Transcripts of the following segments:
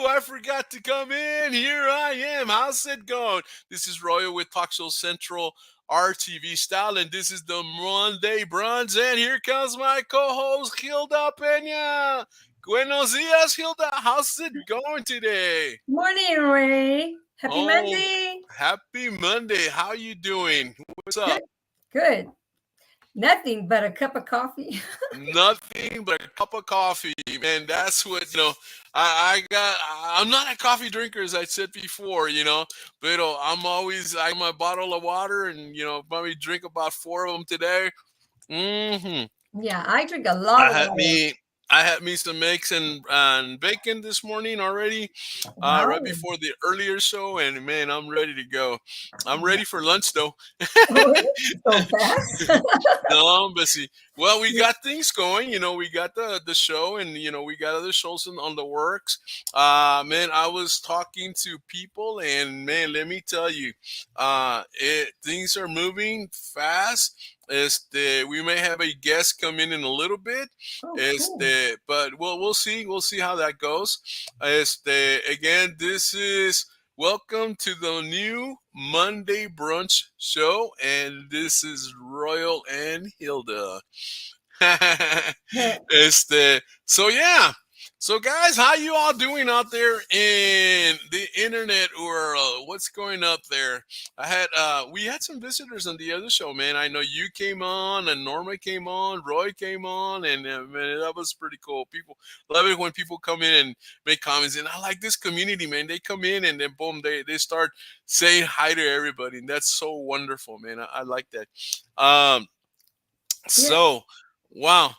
I forgot to come in. Here I am. How's it going? This is Royal with Talk Show Central RTV style, and this is the Monday Brunch. And here comes my co-host, Hilda Pena. Buenos dias, Hilda. How's it going today? Morning, Ray. Happy Oh, Monday. happy Monday. How you doing? What's up? Good, good. Nothing but a cup of coffee. Nothing but a cup of coffee, man. That's what I got. I'm not a coffee drinker, as I said before, but I got my bottle of water, and probably drink about 4 of them today. hmm Yeah, I drink a lot I of had water. me I had me some eggs and bacon this morning already, right Wow. before the earlier show, and man, I'm ready to go. I'm ready for lunch though. Oh, so fast. No, but see, well, we got things going. We got the show, and we got other shows on the works. Man, I was talking to people, and man, let me tell you, things are moving fast. We may have a guest come in a little bit. Oh, cool. But we'll see. We'll see how that goes. Again, this is. Welcome to the new Monday Brunch show, and this is Royal and Hilda. So yeah. So guys, how you all doing out there in the internet world? What's going up there? We had some visitors on the other show, man. I know you came on, and Norma came on, Roy came on, and man, that was pretty cool. People love it when people come in and make comments, and I like this community, man. They come in and then boom, they start saying hi to everybody, and that's so wonderful, man. I like that. Um, Yeah. so wow.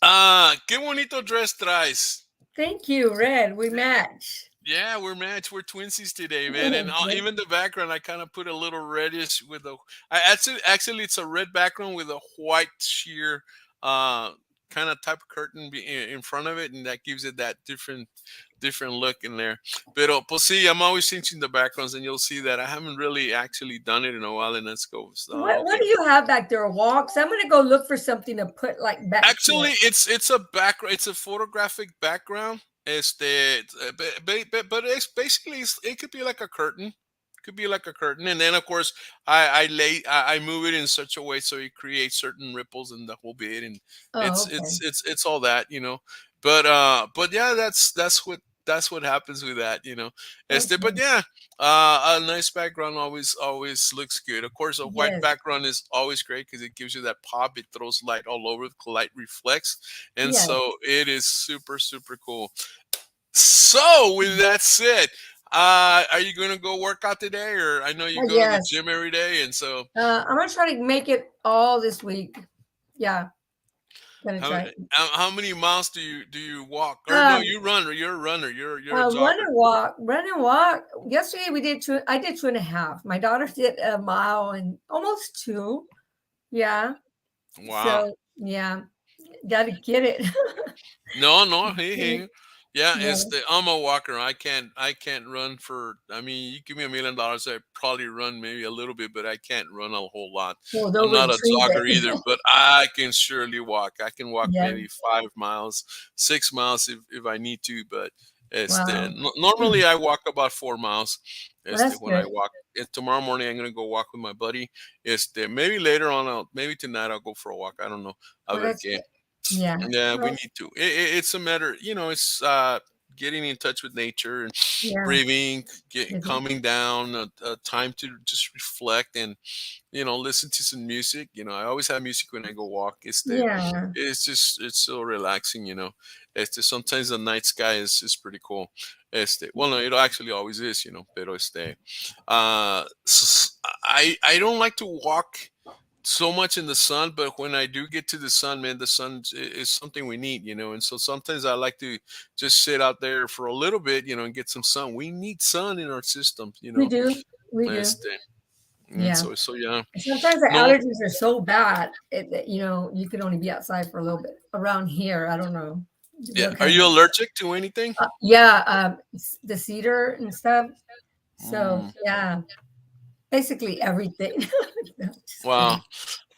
Qué bonito dress traes. Thank you, Red. We match. Yeah, we're matched. We're twinsies today, man. And even the background, I kind of put a little reddish with a. Actually, it's a red background with a white sheer, kind of type of curtain in front of it, and that gives it that different look in there. Pero pues sí, I'm always changing the backgrounds, and you'll see that I haven't really actually done it in a while. And let's go. So, What okay. do you have back there? Walks. I'm gonna go look for something to put like back Actually, here. it's a background. It's a photographic background. But it's basically it could be like a curtain. Could be like a curtain, and then of course I move it in such a way so it creates certain ripples in the whole bit, and Oh, okay. it's all that. But yeah, that's what happens with that. But Okay. yeah, a nice background always looks good. Of course, a white Yes. background is always great because it gives you that pop. It throws light all over. The light reflects, and Yes. so it is super super cool. So with that said, are you going to go work out today, or I know you go to the Yes. gym every day, and so I'm gonna try to make it all this week. Yeah, gonna how try. how many miles do you walk? Or no, Um, you run, or you're a runner, you're a run jogger. and walk, run and walk. Yesterday we did two. I did 2.5. My daughter did a mile and almost 2. Yeah. Wow. So yeah, got to get it. No, hey. Yeah, Yeah. I'm a walker. I can't run for. I mean, you give me $1 million, I'd probably run maybe a little bit, but I can't run a whole lot. Well, I'm those were not the a trees jogger that. either, but I can surely walk. I can walk Yeah. maybe 5 miles, 6 miles if I need to, but Wow. normally I walk about 4 miles. Well, that's When I good. walk. Tomorrow morning I'm gonna go walk with my buddy. Maybe later on, maybe tonight I'll go for a walk. I don't know. A Well, ver that's qué. good. Yeah. Yeah, we Well, need to. It's a matter, it's getting in touch with nature and yeah. breathing, Mhm. calming down, a time to just reflect and listen to some music. I always have music when I go walk. Yeah. It's so relaxing. Sometimes the night sky is pretty cool. Well, no, it actually always is. Pero I don't like to walk so much in the sun, but when I do get to the sun, man, the sun is something we need. And so sometimes I like to just sit out there for a little bit, and get some sun. We need sun in our systems, We do. We do. este, and Yeah. so yeah. Sometimes the No, allergies are so bad that you can only be outside for a little bit. Around here, I don't know yeah. what Are kind you of. allergic to anything? Yeah, the cedar and stuff. So Mm, yeah, basically everything. No, just wow. kidding.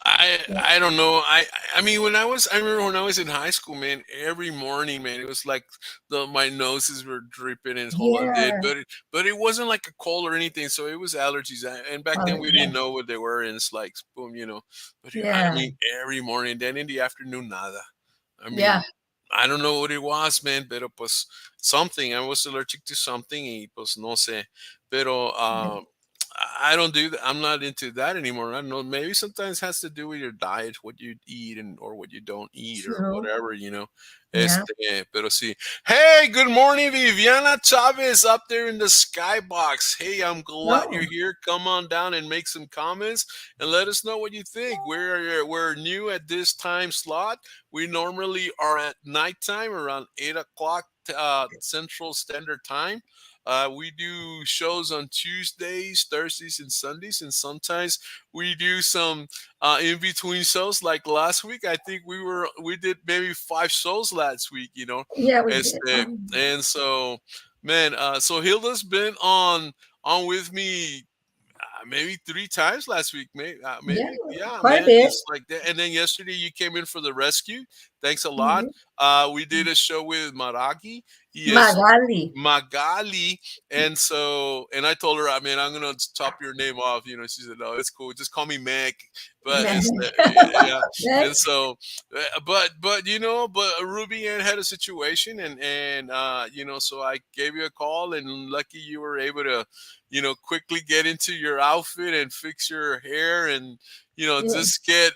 I don't know. I mean, I remember when I was in high school, man. Every morning, man, it was like my noses were dripping and whole lot did, Yeah. but it wasn't like a cold or anything. So it was allergies, and back then we Yeah. didn't know what they were, and it's like boom, you know. But I Yeah. mean, every morning, then in the afternoon, nada. I Yeah. mean, I don't know what it was, man, pero pues something. I was allergic to something, y pues no sé. Pero I don't do that. I'm not into that anymore. I don't know. Maybe sometimes it has to do with your diet, what you eat and or what you don't eat or True. whatever, you know. Yeah. Pero sí. Hey, good morning, Viviana Chavez up there in the skybox. Hey, I'm glad Oh, you're here. Come on down and make some comments and let us know what you think. We're new at this time slot. We normally are at nighttime around 8 o'clock Central Standard Time. We do shows on Tuesdays, Thursdays, and Sundays, and sometimes we do some in between shows. Like last week, I think we did maybe 5 shows last week. You know, yeah, we did. este, and so man, so Hilda's been on with me maybe 3 times last week. Yeah, Maybe yeah, quite a man. bit. It's like that. And then yesterday you came in for the rescue. Thanks a lot. Mhm. We did a show with Maragi. Yes, Magali. Magali. And I told her, I mean, I'm gonna chop your name off. You know, she said, no, it's cool. Just call me Mac. But it's yeah. And Next. so, but you know, but Ruby Ann had a situation, and you know, so I gave you a call, and lucky you were able to, you know, quickly get into your outfit and fix your hair and you know Yeah, just get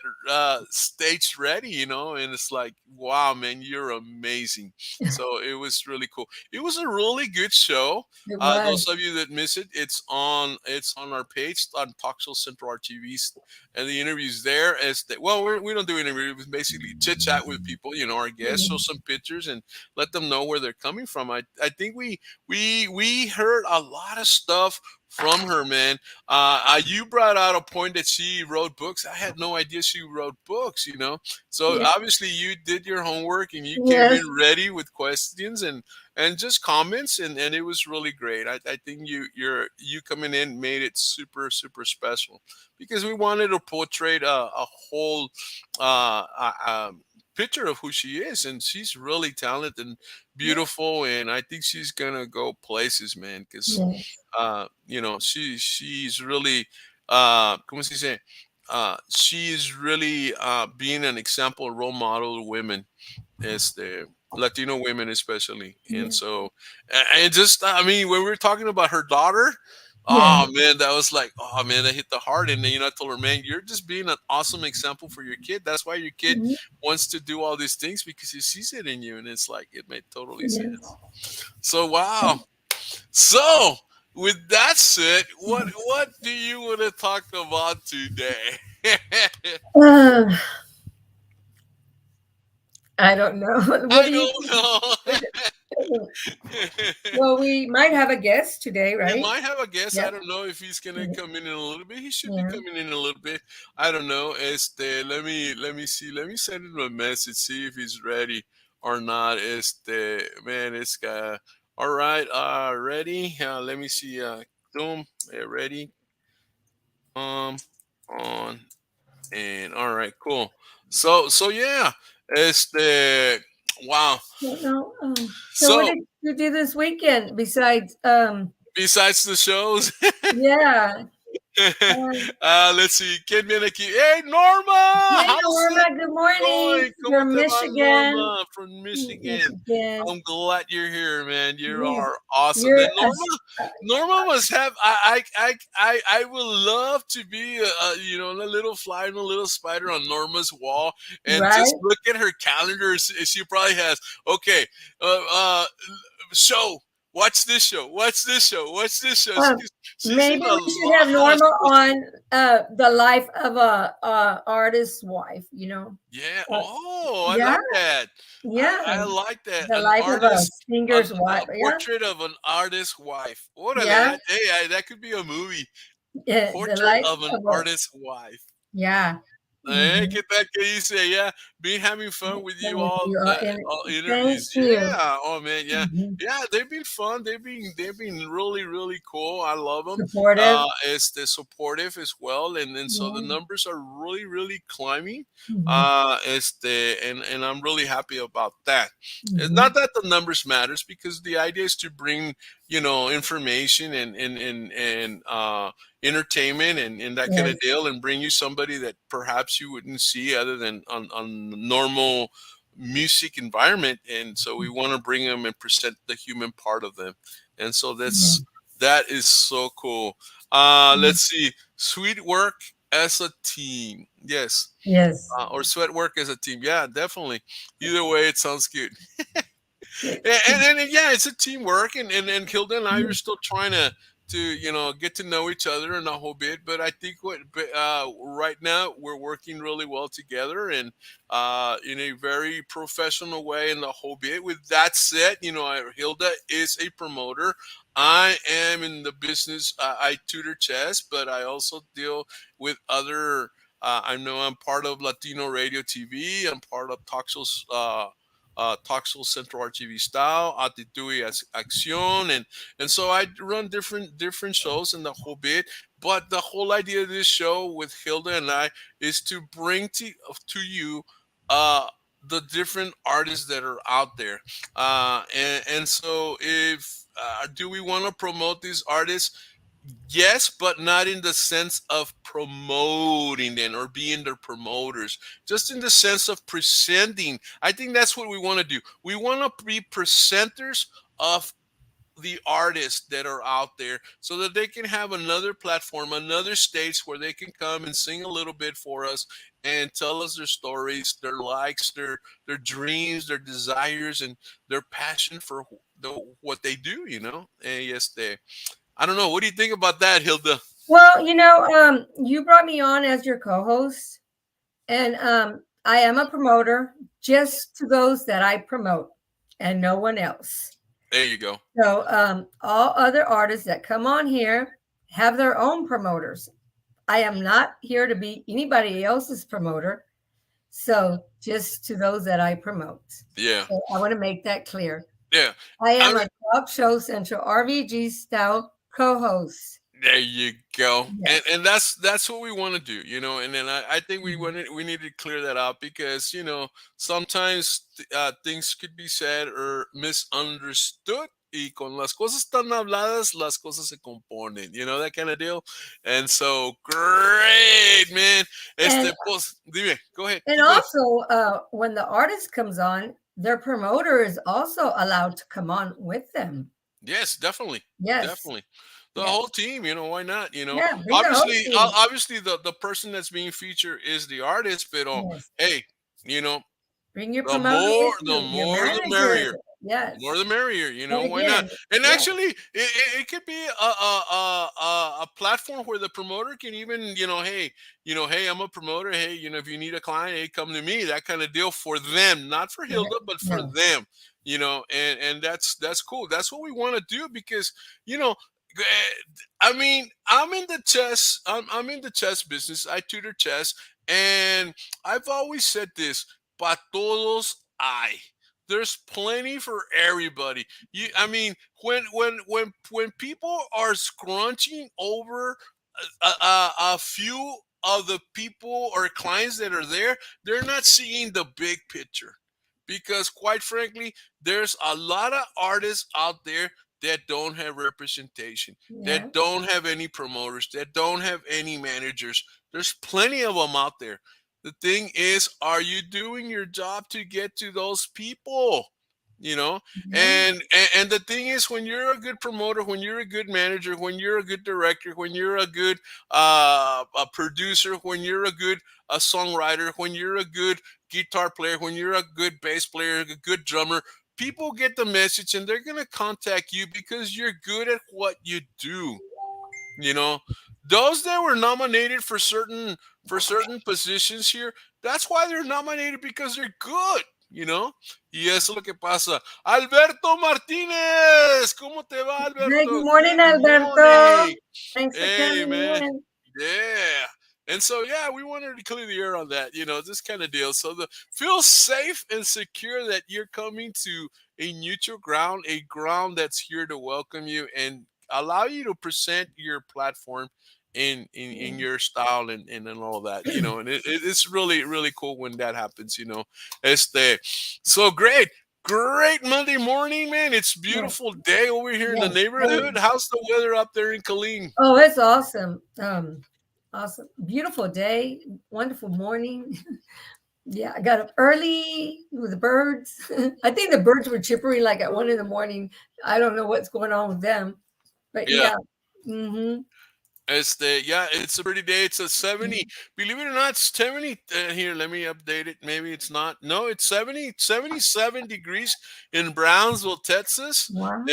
stage ready, you know. And it's like, wow, man, you're amazing. So it was really cool. It was a really good show. it Those was. of you that miss it, it's on our page on Talk Show Central RTVs, and the interviews there. Well, we don't do interviews. We basically chit chat with people, you know, our guests, show Mhm. some pictures, and let them know where they're coming from. I think we heard a lot of stuff from her, man. You brought out a point that she wrote books. I had no idea she wrote books, you know. So Yeah. obviously you did your homework and you came in Yes. ready with questions and just comments, and it was really great. I think you coming in made it super super special because we wanted to portray a whole picture of who she is, and she's really talented and beautiful, and I think she's gonna go places, man. Because Yes. you know, she's really como se dice, she is really being an example role model to women, este Latino women especially. And Yes. so and just I mean when we were talking about her daughter, Yeah. oh man, that was like, oh man, that hit the heart. And then, you know, I told her, man, you're just being an awesome example for your kid. That's why your kid Mhm. wants to do all these things, because he sees it in you. And it's like it made totally sense. Yes. So wow. So with that said, what do you want to talk about today? Uh, I don't know. What I do you don't think? know. Well, we might have a guest today, We right? might have a guest. I Yep. don't know if he's gonna Yeah. come in a little bit. He should be Yeah. coming in a little bit. I don't know. Let me see. Let me send him a message. See if he's ready or not. Man, it's all right. Ready? Let me see. Zoom. Ready? On and all right. Cool. So yeah. Wow. No. So what So did you do this weekend besides besides the shows. yeah. Let's see. ¿Quién viene aquí? Hey, Norma! Hey How's it Norma, good morning going? ¿Cómo from te va, Michigan. Norma? From Michigan. Michigan. I'm glad you're here, man. You Yes. are awesome. You're And Norma must have. I would love to be you know, a little fly and a little spider on Norma's wall, and just right? look at her calendar. She probably has. Okay, uh, uh, show. Watch this show. Watch this show. Watch this show. Um, She's in maybe a we should have lot of Norma shows. on the life of a artist's wife, you know. Yeah. Uh, Oh, I yeah, like that. yeah. I like that. The An life of a artist, singer's wife. a Yeah, portrait of an artist's wife. Orale, yeah, that could be a movie. yeah. The Portrait life of an of a artist's wife. yeah. Hey, Mhm. ¿qué tal que dice? Yeah, been having fun with you With you all thank interviews. you. Yeah. Oh man, yeah, Mhm. yeah. They've been fun. They've been really cool. I love them. Supportive. It's the supportive as well, and so the Yeah. numbers are really climbing. Mhm. It's the and I'm really happy about that. It's Mhm. not that the numbers matters because the idea is to bring information and entertainment and that kind of Yes. deal and bring you somebody that perhaps you wouldn't see other than on normal music environment, and so we want to bring them and present the human part of them, and so Yeah. that is so cool. Mhm. Let's see, sweet work as a team, yes, Yes. or sweat work as a team, yeah, definitely. Either way, it sounds good. Yeah. And yeah, it's a teamwork, and Hilda and I are Mhm. still trying to get to know each other and a whole bit. But I think right now we're working really well together and in a very professional way in the whole bit. With that said, Hilda is a promoter. I am in the business. I tutor chess, but I also deal with other. I know I'm part of Latino Radio TV. I'm part of talk shows. Talk show Central RTV style, ACTITUD y Acción, and so I run different shows in the whole bit. But the whole idea of this show with Hilda and I is to bring to you uh, the different artists that are out there, and so if do we want to promote these artists? Yes, but not in the sense of promoting them or being their promoters. Just in the sense of presenting. I think that's what we want to do. We want to be presenters of the artists that are out there so that they can have another platform, another stage where they can come and sing a little bit for us and tell us their stories, their likes, their dreams, their desires, and their passion for what they do, And yes, I don't know. What do you think about that, Hilda? Well, you brought me on as your co-host, and I am a promoter just to those that I promote and no one else. There you go. So all other artists that come on here have their own promoters. I am not here to be anybody else's promoter. So just to those that I promote. Yeah. So I want to make that clear. Yeah. I I am mean, a Talk Show Central RVG style co-host. there you go. And Yes. and that's what we want to do, And then I think Mhm. we need to clear that out because, sometimes things could be said or misunderstood. Y con las cosas tan habladas, las cosas se componen, that kind of deal. And so, great, man. And Pues, dime, go ahead, and keep going. also when the artist comes on, their promoter is also allowed to come on with them. Yes, definitely, Yes. definitely. The Yes. whole team, why not? Yeah. Bring the whole Obviously, team. obviously, the person that's being featured is the artist, but Yes. hey, you know, Bring your the promoter more, with the you, your more, the manager. merrier. The more Yes. the merrier, But why not? again, And yeah, actually, it could be a platform where the promoter can even, hey, I'm a promoter. Hey, if you need a client, hey, come to me. That kind of deal for them, not for yeah, Hilda, but for no. them. And that's cool. That's what we want to do because you know. I mean, I'm in the chess business. I tutor chess, and I've always said this: "Pa todos hay." There's plenty for everybody. I mean, when people are scrunching over a few of the people or clients that are there, they're not seeing the big picture. Because quite frankly, there's a lot of artists out there that don't have representation, Yeah. that don't have any promoters, that don't have any managers. There's plenty of them out there. The thing is, are you doing your job to get to those people? You know, Yeah. and the thing is, when you're a good promoter, when you're a good manager, when you're a good director, when you're a good a producer, when you're a good a songwriter, when you're a good guitar player, when you're a good bass player, a good drummer, people get the message and they're gonna contact you because you're good at what you do. You know, those that were nominated for certain positions here, that's why they're nominated because they're good. Y eso es lo que pasa. Alberto Martinez, ¿cómo te va, Hey, good Alberto? morning, Good Alberto. morning. Thanks for Hey, coming man. in. Yeah. And so, yeah, we wanted to clear the air on that, this kind of deal. So the feel safe and secure that you're coming to a neutral ground, a ground that's here to welcome you and allow you to present your platform in Yeah. your style and all that, and it's really, really cool when that happens. Este, so great. Great Monday morning, man. It's a Yeah. beautiful day over here in the Yes. neighborhood. How's the weather up there in Killeen? Oh, it's awesome. Awesome. Beautiful day. Wonderful morning. Yeah, I got up early with the birds. I think the birds were chippering like at 1 in the morning. I don't know what's going on with them, but Yeah. yeah. Mm-hmm. Yeah, it's a pretty day. It's a 70. Believe it or not, it's 70. Here, let me update it. Maybe it's not. No, it's 77 degrees in Brownsville, Texas. Wow.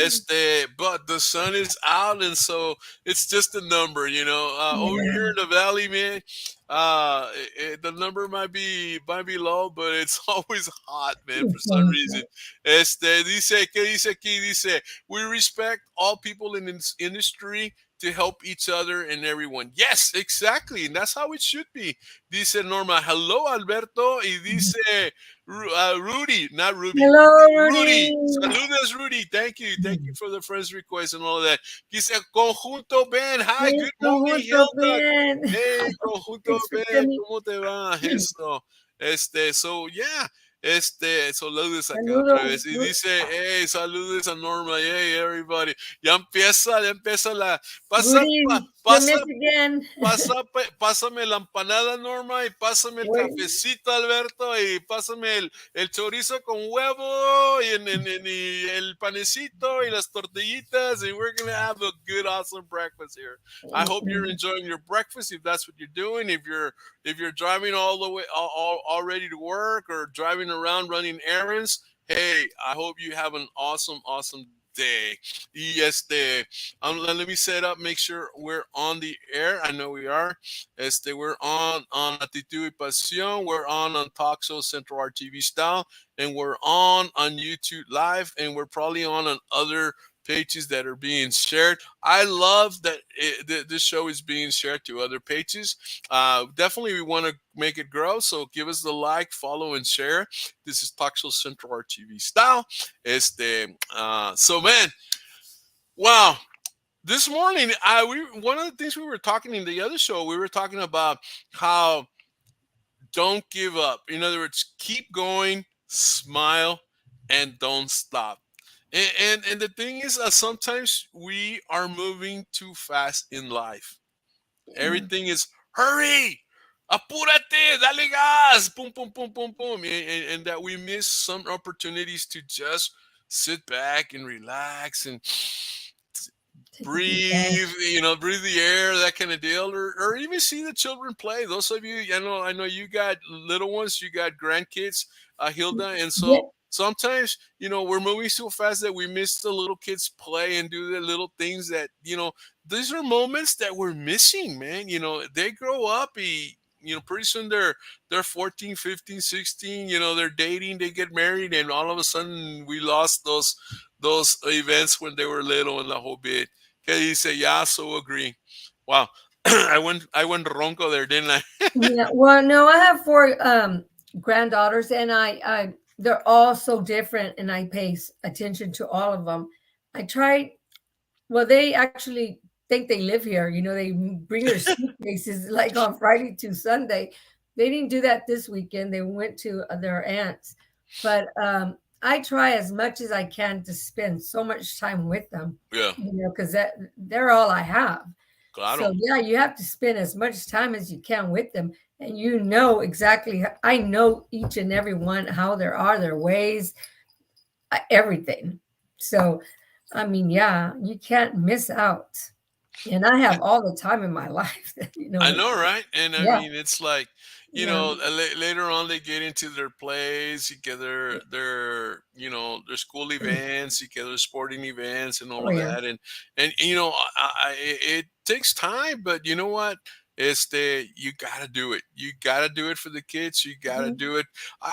But the sun is out, and so it's just a number. Over Yeah. here in the valley, man, the number might be low, but it's always hot, man, for some reason. ¿Qué dice aquí? Dice, we respect all people in this industry to help each other and everyone. Yes, exactly. And that's how it should be. Dice Norma, hello, Alberto. Y dice Rudy, not Ruby. Hello, Rudy. Rudy. Saludos, Rudy. Thank you. Thank you for the friends request and all of that. Dice Conjunto Ben. Hi, Hey, good morning, conjunto Hilda. bien. Hey, Conjunto Thanks for Ben. coming. ¿Cómo te va? Esto. So yeah. Saludos acá otra Saludos. vez. Y dice, hey, saludos a Norma. Hey, everybody. Ya empieza la. Pasa, Rudy, you pasa, missed again. pásame la empanada, Norma, y pásame el Wait. cafecito, Alberto, y pásame el chorizo con huevo, y el panecito, y las tortillitas, and we're going to have a good, awesome breakfast here. I hope you're enjoying your breakfast, if that's what you're doing. If you're driving all the way, all ready to work, or driving around running errands, hey, I hope you have an awesome, awesome day. Let me set up, make sure we're on the air. I know we are. We're on Actitud y Pasión. We're on Talk Show Central RTV Style, and we're on YouTube Live, and we're probably on other pages that are being shared. I love that this show is being shared to other pages. Definitely, we want to make it grow. So give us the like, follow, and share. This is Talk Show Central RTV Style. So man, wow, this morning, one of the things we were talking in the other show, we were talking about how don't give up. In other words, keep going, smile, and don't stop. And the thing is, sometimes we are moving too fast in life. Yeah. Everything is hurry, apúrate, dale gas, boom, boom, boom, boom, boom, and that we miss some opportunities to just sit back and relax and Take a deep breath. breathe the air, that kind of deal, or even see the children play. Those of you, I know you got little ones, you got grandkids, Hilda, and Yeah. so sometimes, we're moving so fast that we miss the little kids play and do the little things that, these are moments that we're missing, man. They grow up, pretty soon they're 14, 15, 16, they're dating, they get married, and all of a sudden we lost those events when they were little and the whole bit. Que dice, yeah, so agree. Wow. I went ronco there, didn't I? Yeah. Well, no, I have four granddaughters, and I they're all so different, and I pay attention to all of them. I try. Well, they actually think they live here. They bring their suitcases like on Friday to Sunday. They didn't do that this weekend. They went to their aunts. But I try as much as I can to spend so much time with them, Yeah, because they're all I have. So claro. yeah, you have to spend as much time as you can with them, and you know exactly. I know each and every one how there are their ways, everything. So, I mean, yeah, you can't miss out. And I have all the time in my life, I know, right? And I Yeah, mean, it's like, yeah, later on they get into their plays, you get their school events, you get their sporting events, and all oh of yeah, that, and it takes time, but you know what? You gotta do it. You gotta do it for the kids. You gotta mhm, do it.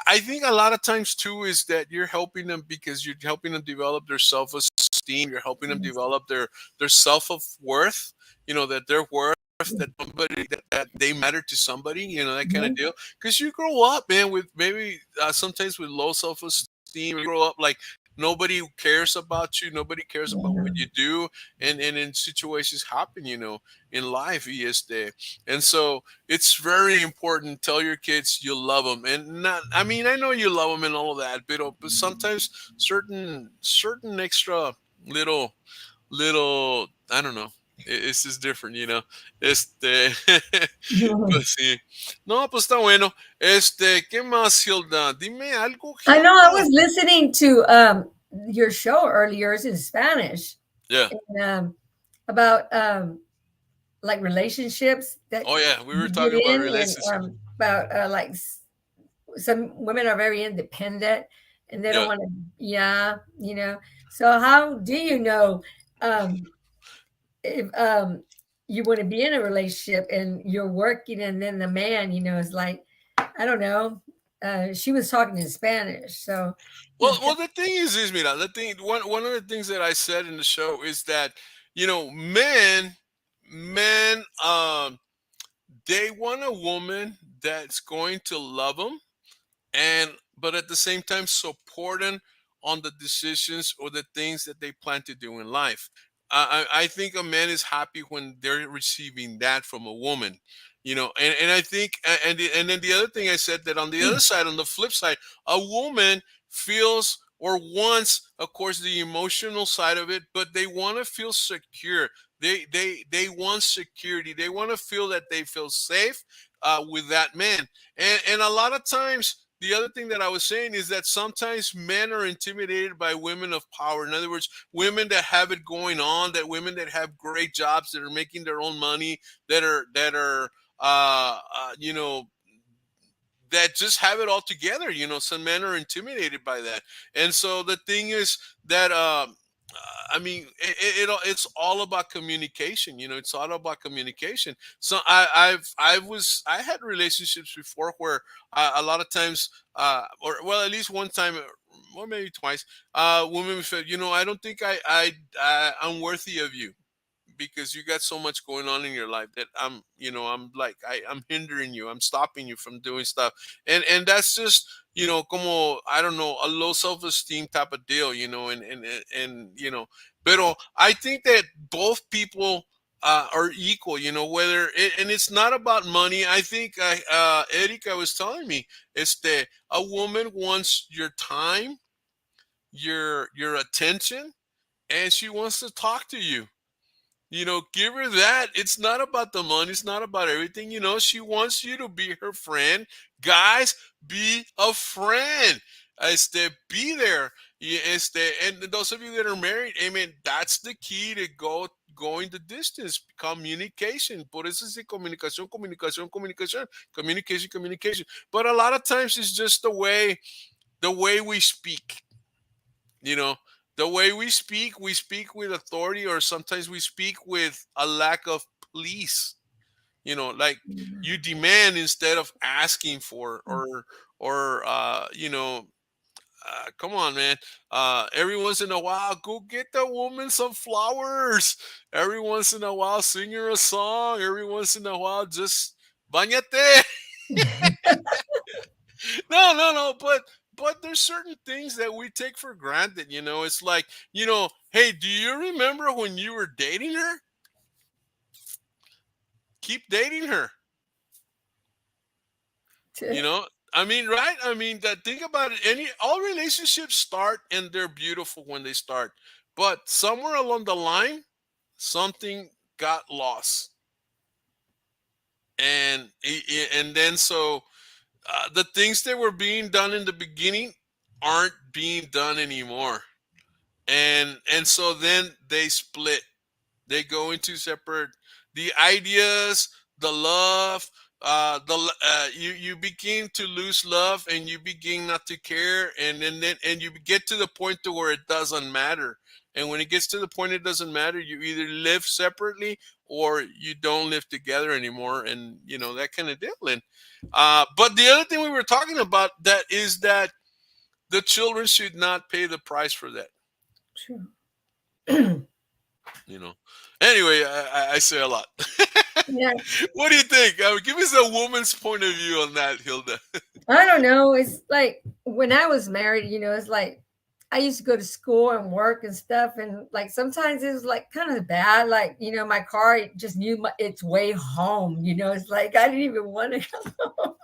I think a lot of times too is that you're helping them because you're helping them develop their self esteem. You're helping them yes, develop their self of worth. That they're worth that somebody that they matter to somebody, that kind of Mhm. deal. Because you grow up, man, with maybe sometimes with low self-esteem. You grow up like nobody cares about you, nobody cares about what Yeah. you do, and in situations happen, in life, EST. And so it's very important. Tell your kids you love them, and not. I mean, I know you love them and all of that, but sometimes certain extra little I don't know. It's just different, Este, pues sí. No, pues está bueno. ¿Qué más, Hilda? Dime algo, I know I was Hilda. listening to your show earlier, it's in Spanish, Yeah. and about like relationships that Oh, yeah. We were you get talking about in, and relationships. about like some women are very independent and they don't Yeah. want to, yeah, you know. So how do you know um, if you want to be in a relationship and you're working, and then the man, is like, I don't know. She was talking in Spanish, so Well, it's well, the thing is this, mira, one of the things that I said in the show is that men, they want a woman that's going to love them, and but at the same time supporting on the decisions or the things that they plan to do in life. I think a man is happy when they're receiving that from a woman, and I think and then the other thing I said, that on the other side, on the flip side, a woman feels or wants, of course, the emotional side of it, but they want to feel secure. They want security. They want to feel that they feel safe with that man. And a lot of times, the other thing that I was saying is that sometimes men are intimidated by women of power. In other words, women that have it going on, that women that have great jobs, that are making their own money, that are uh, uh, you know that just have it all together. Some men are intimidated by that. And so the thing is that I mean, it's all about communication. It's all about communication. So I had relationships before where a lot of times, or well, at least one time, or maybe twice, women said, I don't think I'm worthy of you, because you got so much going on in your life that I'm like, I'm hindering you, I'm stopping you from doing stuff. And that's just, como, I don't know, a low self-esteem type of deal, and but I think that both people are equal, whether and it's not about money. I think Erika was telling me, a woman wants your time, your attention, and she wants to talk to you. Give her that. It's not about the money. It's not about everything. She wants you to be her friend. Guys, be a friend. Be there. And those of you that are married, amen. That's the key to going the distance. Communication. Por eso es comunicación, comunicación, comunicación, communication, communication. But a lot of times it's just the way we speak. you know the way we speak with authority, or sometimes we speak with a lack of police. Like, you demand instead of asking for, or come on, man. Every once in a while, go get the woman some flowers. Every once in a while, sing her a song. Every once in a while, just bañate. No, no, no. But there's certain things that we take for granted. It's like, hey, do you remember when you were dating her? Keep dating her. You know, I mean, right? I mean, that think about it. All relationships start and they're beautiful when they start, but somewhere along the line, something got lost, and then so the things that were being done in the beginning aren't being done anymore, and so then they split. They go into separate, the ideas, the love, you begin to lose love, and you begin not to care, and you get to the point to where it doesn't matter. And when it gets to the point it doesn't matter, you either live separately or you don't live together anymore, and that kind of deal. And but the other thing we were talking about, that is that the children should not pay the price for that. True. you know Anyway, I say a lot. Yeah, What do you think? Give us a woman's point of view on that, Hilda. I don't know. It's like when I was married, it's like I used to go to school and work and stuff. And like sometimes it was like kind of bad. Like, my car just knew its way home. It's like I didn't even want to go.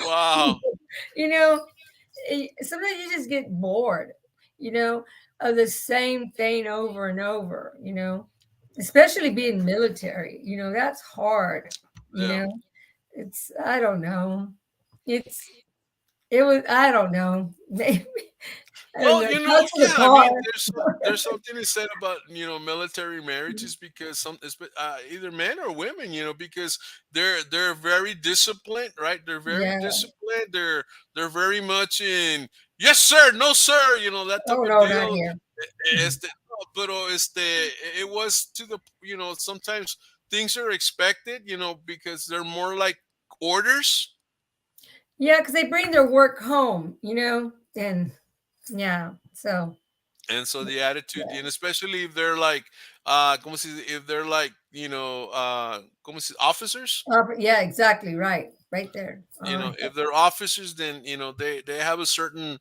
Wow. you know, Sometimes you just get bored, you know, of the same thing over and over, especially being military, that's hard, you Yeah. know, I don't know. I don't know. Maybe, I don't Well, know. Go to the yeah. I car. mean, there's something to said about military marriages because either men or women, because they're very disciplined, right? They're very Yeah. disciplined. They're very much in yes sir, no sir, that type Oh, of no, not deal. here. No, pero it was to the sometimes things are expected, because they're more like orders. Yeah, because they bring their work home, and yeah. So, And so the attitude, yeah. and especially if they're like como se, if they're like como se, officers, Yeah, exactly. Right. Right there. All right. if they're officers, then they have a certain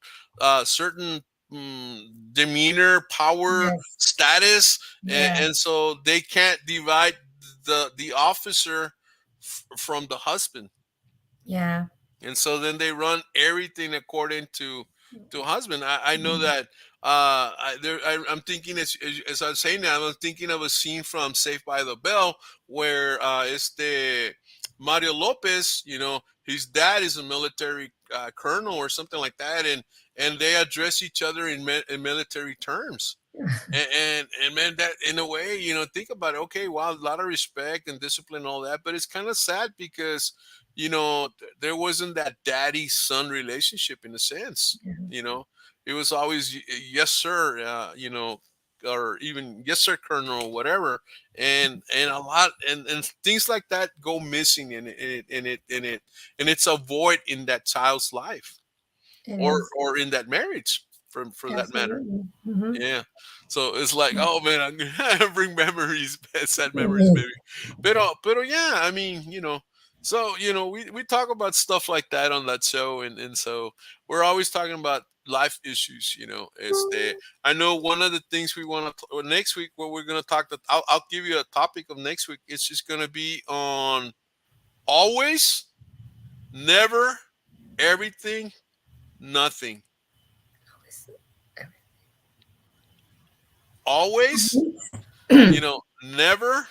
demeanor, power, Yes. status, Yeah. and so they can't divide the officer from the husband. Yeah. And so then they run everything according to husband. I know Mhm. that I'm thinking as I was saying that I'm thinking of a scene from Saved by the Bell where it's the Mario Lopez, his dad is a military colonel or something like that, and they address each other in military terms. And man, that in a way, think about it. Okay, wow, a lot of respect and discipline, and all that, but it's kind of sad because there wasn't that daddy son relationship in a sense. You know, it was always yes sir, or even yes sir colonel or whatever, and a lot and things like that go missing and it's a void in that child's life It or is. or in that marriage for that matter. Absolutely. Hmm. Yeah. So it's like, oh man, I'm gonna bring memories, sad memories, Mhm. baby. Pero yeah, I mean, so we talk about stuff like that on that show, and so we're always talking about life issues. I know one of the things we want to next week. What we're gonna talk. I'll give you a topic of next week. It's just gonna be on always, never, everything, nothing. Always, never,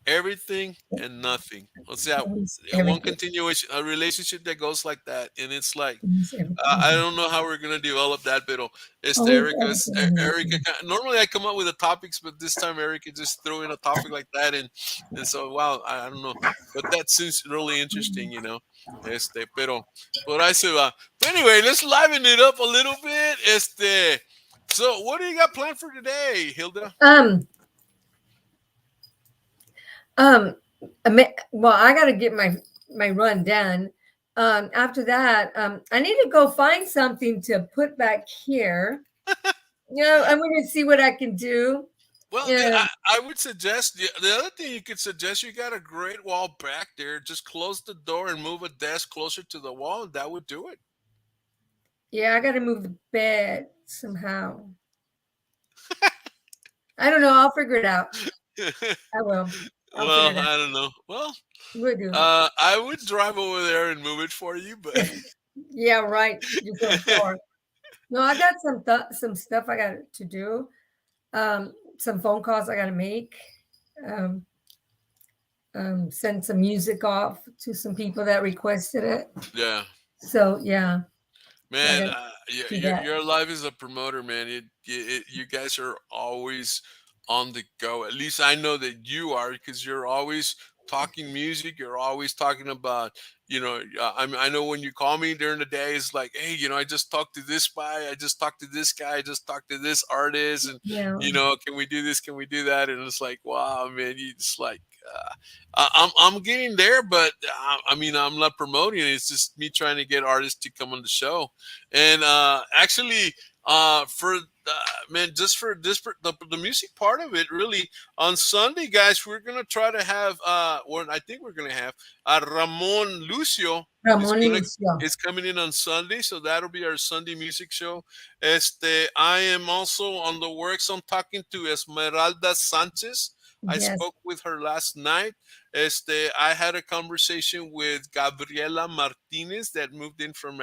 everything and nothing. Let's say Always one everything. continuation, a relationship that goes like that, and it's like Always I everything. don't know how we're gonna develop that, but it's Always Erica's. everything and Erica. nothing. Normally, I come up with the topics, but this time Erica just threw in a topic like that, and so wow, I don't know, but that seems really interesting. But I said, but anyway, let's liven it up a little bit. So what do you got planned for today, Hilda? Um, um, well, I got to get my run done. After that, I need to go find something to put back here. I'm going to see what I can do. Well, Yeah, I would suggest the other thing you could suggest. You got a great wall back there. Just close the door and move a desk closer to the wall, and that would do it. yeah, I got to move the bed somehow. I don't know. I'll figure it out. I will. I'll figure Well, it out. I don't know. Well, We'll do it. I would drive over there and move it for you, but Yeah, right. You're so far. No, I got some stuff I got to do. Some phone calls I got to make. Um, send some music off to some people that requested it. yeah, So yeah, I man, got to do that. your life as a promoter, man. You guys are always on the go. At least I know that you are because you're always talking music. You're always talking about, I know when you call me during the day, it's like, hey, I just talked to this guy. I just talked to this guy. I just talked to this artist, and Yeah, can we do this? Can we do that? And it's like, wow, man, you just like. I'm getting there, but I mean, I'm not promoting it. It's just me trying to get artists to come on the show. And actually, For man, just for this the music part of it, really. On Sunday, guys, we're gonna try to have or I think we're gonna have Ramon Lucio is Ramon gonna Lucio. is coming in on Sunday, so that'll be our Sunday music show. I am also on the works. I'm talking to Esmeralda Sanchez. I Yes, spoke with her last night. I had a conversation with Gabriela Martinez that moved in from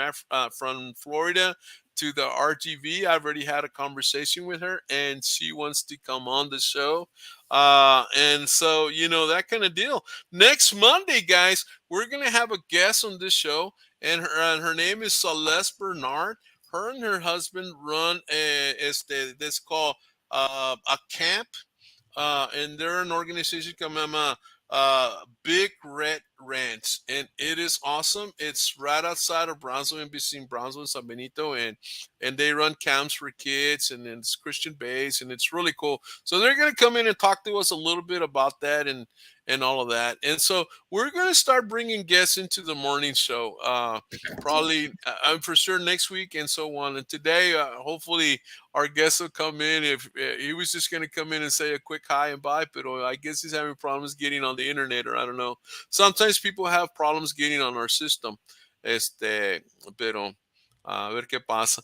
Florida to the RGV. I've already had a conversation with her, and she wants to come on the show. And so, that kind of deal. Next Monday, guys, we're gonna have a guest on this show, and her name is Celeste Bernard. Her and her husband run this called a camp, and they're an organization called Big Red Ranch, and it is awesome. It's right outside of Brownsville, in between Brownsville and San Benito, and they run camps for kids, and it's Christian based, and it's really cool. So they're going to come in and talk to us a little bit about that and all of that. And so we're going to start bringing guests into the morning show, probably I'm for sure next week and so on. And today, hopefully, our guest will come in. If he was just going to come in and say a quick hi and bye, but I guess he's having problems getting on the internet, or I don't know. Sometimes people have problems getting on our system. Pero a ver qué pasa.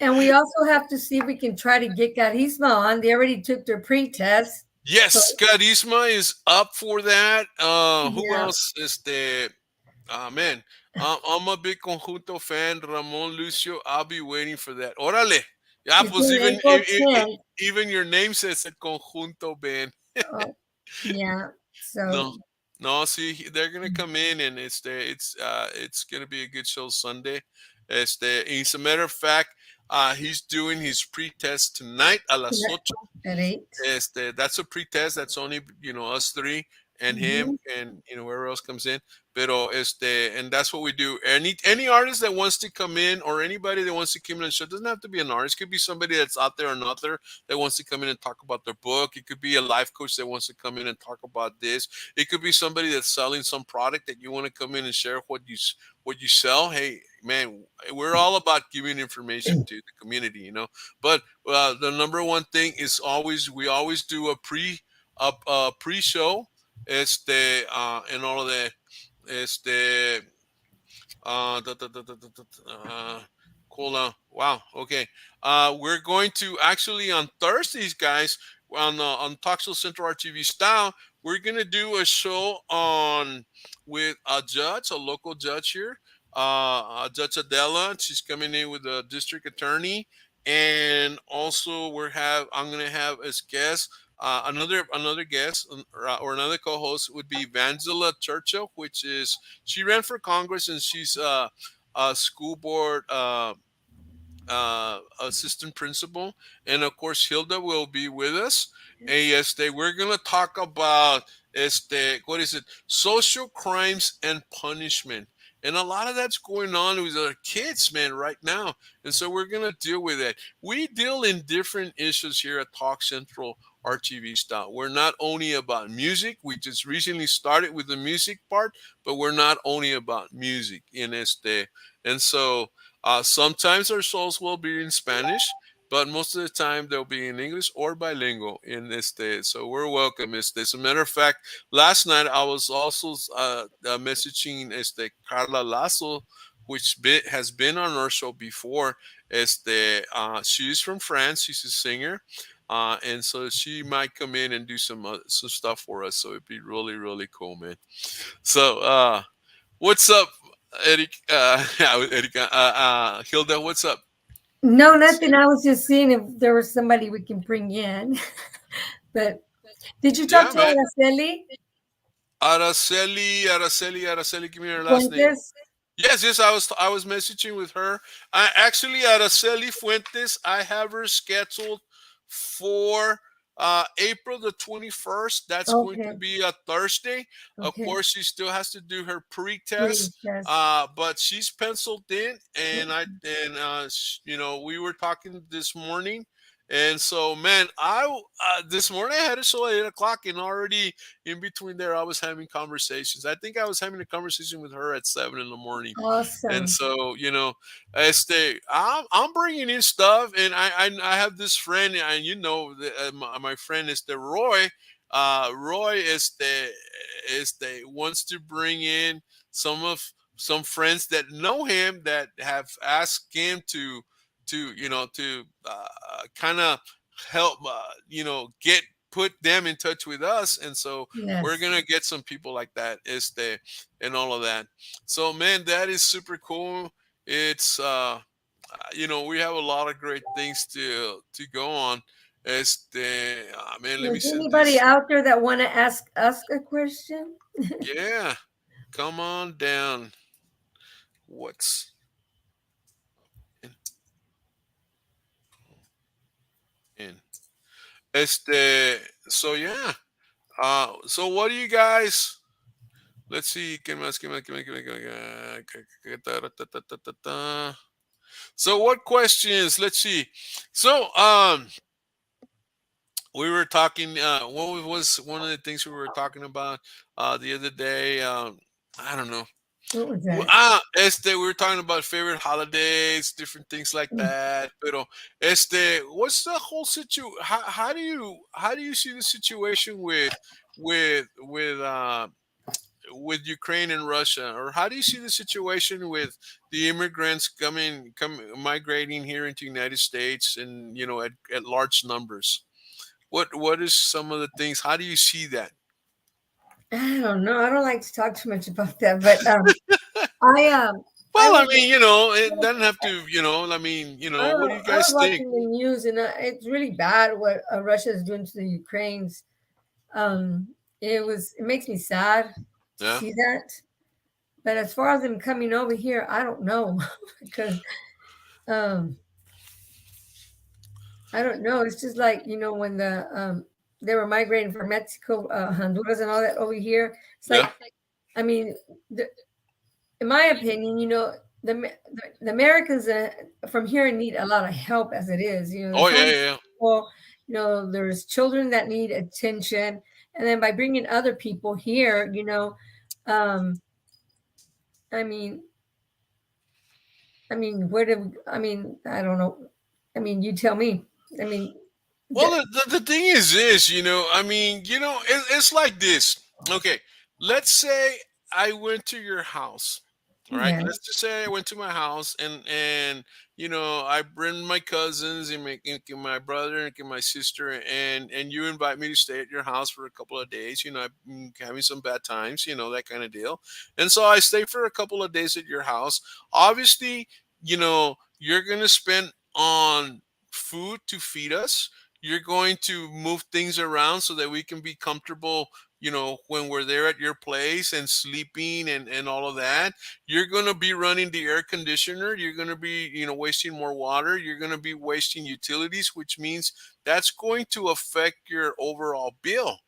and we also have to see if we can try to get Carisma on. They already took their pre-test. So, Yes, Carisma is up for that. Who yeah, else? Man, I'm a big Conjunto fan. Ramon Lucio, I'll be waiting for that. Órale. Yeah, it's pues in even April 10th. even your name says a Conjunto band. Oh, yeah. So, No, no. See, they're gonna come in, and it's gonna be a good show Sunday. As a matter of fact, he's doing his pre-test tonight a las ocho. at 8. That's a pretest. That's only us three and him, Mhm. and whoever else comes in. Pero and that's what we do. Any artist that wants to come in, or anybody that wants to come in and show, doesn't have to be an artist. It could be somebody that's out there, an author that wants to come in and talk about their book. It could be a life coach that wants to come in and talk about this. It could be somebody that's selling some product that you want to come in and share what you sell. Hey, man, we're all about giving information to the community, But the number one thing is we always do a pre-show, and all of that. Este, Cola. Wow. Okay. We're going to actually on Thursdays, guys, on Talk Show Central RTV style. We're gonna do a show on with a judge, a local judge here, Judge Adela. She's coming in with a district attorney, and also I'm gonna have as guest. Another guest, or another co-host would be Vanzilla Churchill, which is she ran for Congress, and she's a school board assistant principal, and of course Hilda will be with us. And we're gonna talk about what is it? Social crimes and punishment. And a lot of that's going on with our kids, man, right now. And so we're gonna deal with that. We deal in different issues here at Talk Central RTV style. We're not only about music. We just recently started with the music part, but we're not only about music and so sometimes our shows will be in Spanish, but most of the time they'll be in English or bilingual in So we're welcome. As a matter of fact, last night I was also messaging Carla Lasso, which has been on our show before. She's from France. She's a singer. And so she might come in and do some stuff for us. So it'd be really, really cool, man. So what's up, Eric? Erika, Hilda, what's up? No, nothing. I was just seeing if there was somebody we can bring in. But did you talk Yeah, to man. Araceli Araceli, give me her last name. Fuentes? Yes, I was messaging with her. I actually, Araceli Fuentes, I have her scheduled for April the 21st. That's going Okay. to be a Thursday. Of Okay. course, she still has to do her Pretty pre-test, test. but she's penciled in. And we were talking this morning, And so, man, this morning I had a show at 8 o'clock, and already in between there, I was having conversations. I think I was having a conversation with her at 7 in the morning, and Awesome. so I'm bringing in stuff, and I have this friend, and my friend is the Roy. Roy wants to bring in some friends that know him that have asked him to kind of help get put them in touch with us, and so we're Yes. gonna get some people like that and all of that. So, man, that is super cool. It's we have a lot of great things to go on. Man, let me Is send anybody this. out there that want to ask us a question? Yeah, come on down. What's in, in so yeah. So what do you guys? Let's see. So what questions? Let's see. So we were talking. What was one of the things we were talking about the other day? I don't know. What was that? We were talking about favorite holidays, different things like Mm, that. Pero, what's the whole how do you see the situation with with uh with Ukraine and Russia, or how do you see the situation with the immigrants migrating here into the United States, and at large numbers? What is some of the things? How do you see that? I don't know. I don't like to talk too much about that, but I Well, I was mean, it doesn't have to. I mean, what do you I was guys think? watching the news, and it's really bad what Russia is doing to the Ukrainians. Um, it makes me sad to Yeah. see that. But as far as them coming over here, I don't know because um, I don't know. It's just like when they were migrating from Mexico, Honduras, and all that over here. It's Yeah. like I mean, the, in my opinion, the Americans from here need a lot of help as it is. Oh There's yeah, homeless yeah, yeah. people. There's children that need attention, and then by bringing other people here, um, I mean, where do I mean? I don't know. I mean, you tell me. I mean, Well, the, the thing is this, I mean, it's like this. Okay, let's say I went to your house. All right, yeah, let's just say I went to my house, and I bring my cousins and my brother and my sister, and you invite me to stay at your house for a couple of days. I'm having some bad times, that kind of deal. And so I stay for a couple of days at your house. Obviously, you're gonna spend on food to feed us. You're going to move things around so that we can be comfortable, when we're there at your place and sleeping and all of that. You're going to be running the air conditioner. You're going to be, wasting more water. You're going to be wasting utilities, which means that's going to affect your overall bill.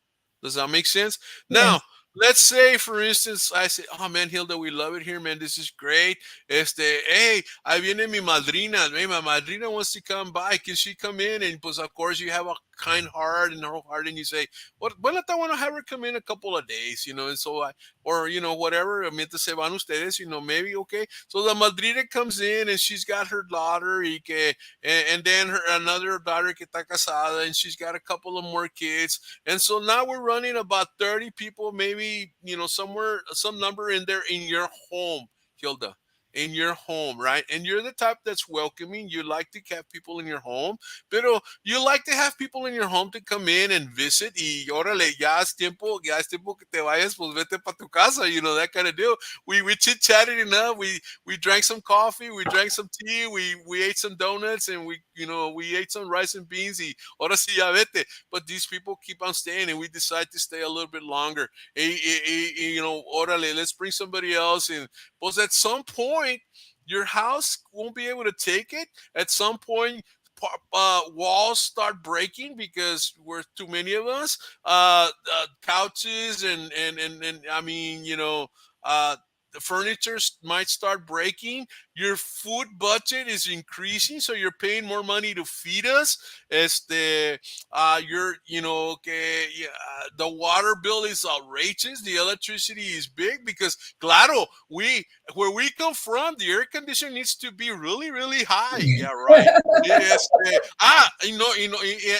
Does that make sense? Now, yes, let's say, for instance, I say, "Oh man, Hilda, we love it here, man. This is great. Hey, ahí viene mi madrina. Hey, my madrina wants to come by. Can she come in?" And pues, of course, you have a kind heart and whole heart, and you say, "What? Well, I want to have her come in a couple of days, And so or whatever. Mientras se van ustedes, maybe okay. So the madrina comes in, and she's got her daughter, and then another daughter que está casada, and she's got a couple of more kids, and so now we're running about 30 people, maybe, somewhere, some number in there in your home, Hilda, in your home, right? And you're the type that's welcoming. You like to have people in your home, pero you like to have people in your home to come in and visit. Y órale, ya es tiempo que te vayas, pues vete para tu casa, that kind of deal. We chit chatted enough. We drank some coffee, we drank some tea, we ate some donuts, and we ate some rice and beans. Y ahora sí ya vete. But these people keep on staying, and we decide to stay a little bit longer. Orale, let's bring somebody else in. But at some point, your house won't be able to take it. At some point, walls start breaking because we're too many of us. Couches and I mean, the furniture might start breaking. Your food budget is increasing, so you're paying more money to feed us. You're, the water bill is outrageous. The electricity is big because, claro, where we come from, the air conditioner needs to be really, really high. Yeah, right.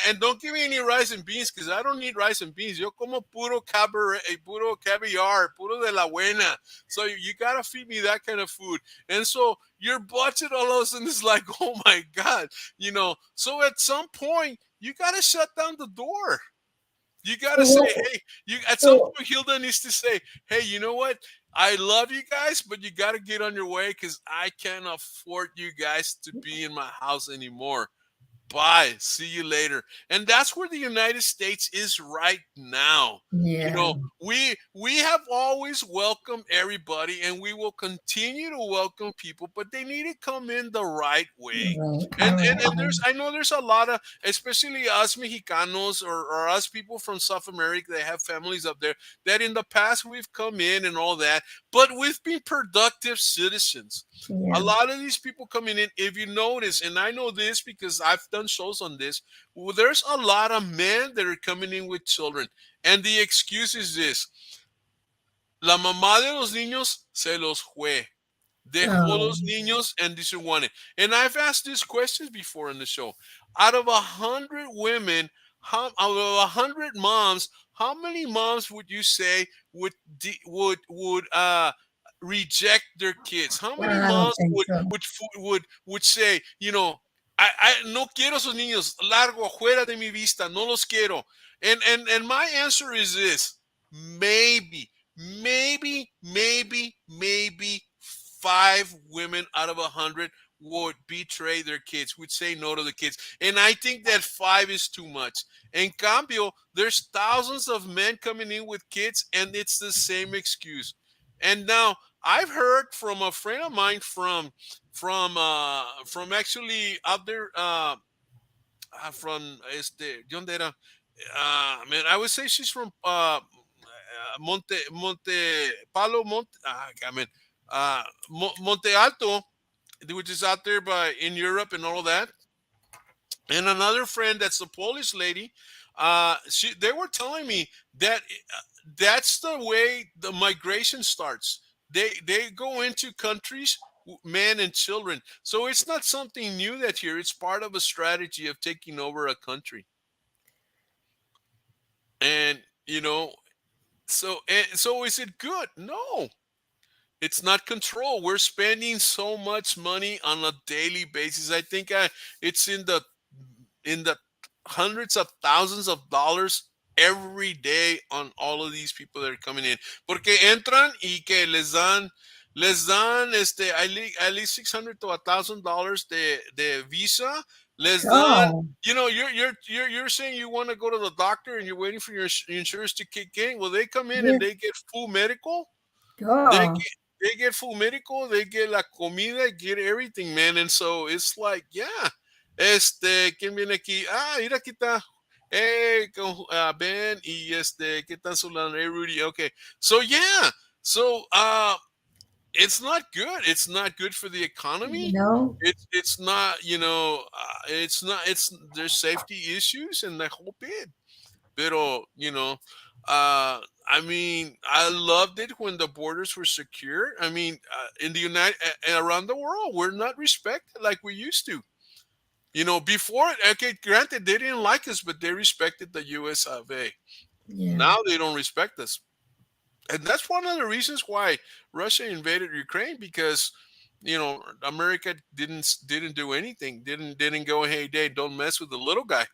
And don't give me any rice and beans because I don't need rice and beans. Yo como puro caviar, puro de la buena. So you gotta feed me that kind of food. And so your budget all of a sudden is like, oh my God, So at some point, you gotta shut down the door. You gotta say, Well, hey, you at some well, point Hilda needs to say, hey, you know what? I love you guys, but you gotta get on your way because I can't afford you guys to be in my house anymore. Bye. See you later. And that's where the United States is right now. yeah, We have always welcomed everybody and we will continue to welcome people, but they need to come in the right way. right, And right. I know there's a lot of, especially us Mexicanos or us people from South America that have families up there, that in the past we've come in and all that, but we've been productive citizens. A Yeah. lot of these people coming in, if you notice, and I know this because I've done shows on this, there's a lot of men that are coming in with children. And the excuse is this: la mamá de los niños se los fue. Dejó Oh, los niños and didn't want it. And I've asked these questions before in the show. Out of 100 women, out of 100 moms, how many moms would you say would reject their kids? How many I don't moms think so. would say, I no quiero esos niños, largo, fuera de mi vista, no los quiero. And my answer is this: maybe, maybe 5 women out of 100 would betray their kids, would say no to the kids. And I think that 5 is too much. En cambio, there's thousands of men coming in with kids, and it's the same excuse. And now I've heard from a friend of mine from actually out there from ¿de dónde era? Man, I would say she's from Monte Palo Monte. I mean, Monte Alto, which is out there by in Europe and all that. And another friend that's a Polish lady. They were telling me that that's the way the migration starts. They go into countries, men and children. So it's not something new that here. It's part of a strategy of taking over a country. And so is it good? No, it's not control. We're spending so much money on a daily basis. I think it's in the hundreds of thousands of dollars every day on all of these people that are coming in. Porque entran y que les dan at least $600 to $1,000 de visa. Les dan, Oh, you're saying you want to go to the doctor and you're waiting for your insurance to kick in. Well, they come in yeah. and they get full medical. They Oh, get they get full medical, they get la comida, get everything, man. And so it's like, yeah. ¿Quién viene aquí? Mira, aquí está. Ben y ¿qué tal su lana? Hey, Rudy. Okay. So yeah. So it's not good. It's not good for the economy. no. It's not, it's not, it's there's safety issues and the whole bit. Pero, I mean, I loved it when the borders were secure. I mean, in the around the world, we're not respected like we used to. Before, okay, granted, they didn't like us, but they respected the US of A. Yeah, Now they don't respect us. And that's one of the reasons why Russia invaded Ukraine because, America didn't do anything. Didn't go, hey, Dave, don't mess with the little guy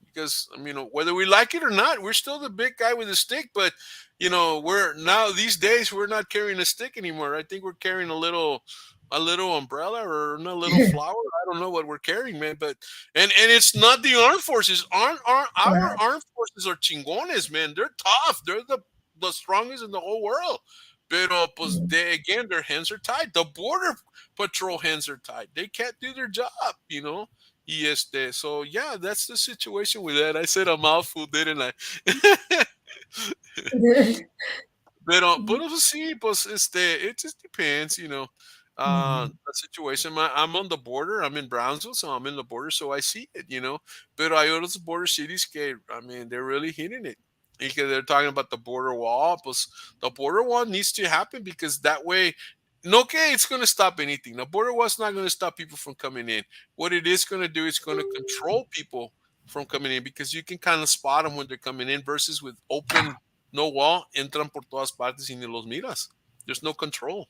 because whether we like it or not, we're still the big guy with a stick. But we're now these days we're not carrying a stick anymore. I think we're carrying a little umbrella or a little flower. I don't know what we're carrying, man. But and it's not the armed forces. Our right. armed forces are chingones, man. They're tough. They're the strongest in the whole world. Pero pues Yeah. their hands are tied. The border patrol hands are tied. They can't do their job. So yeah, that's the situation with that. I said a mouthful, didn't I? Pero pues sí, pues it just depends, Mhm. the situation. I'm on the border. I'm in Brownsville, so I'm in the border, so I see it. But I other border cities, I mean, they're really hitting it. Because they're talking about the border wall, pues the border wall needs to happen because that way, no, okay, it's going to stop anything. The border wall's not going to stop people from coming in. What it is going to do is going to control people from coming in because you can kind of spot them when they're coming in versus with open no wall, entran por todas partes y ni los miras. There's no control.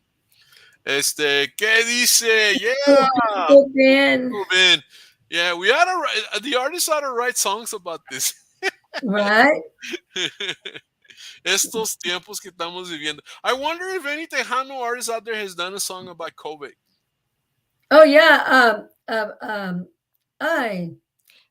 ¿Qué dice? Yeah. Good man. Oh, man. Yeah, we ought to write, the artists ought to write songs about this. Right? Estos tiempos que estamos viviendo. I wonder if any Tejano artist out there has done a song about COVID. Oh yeah. I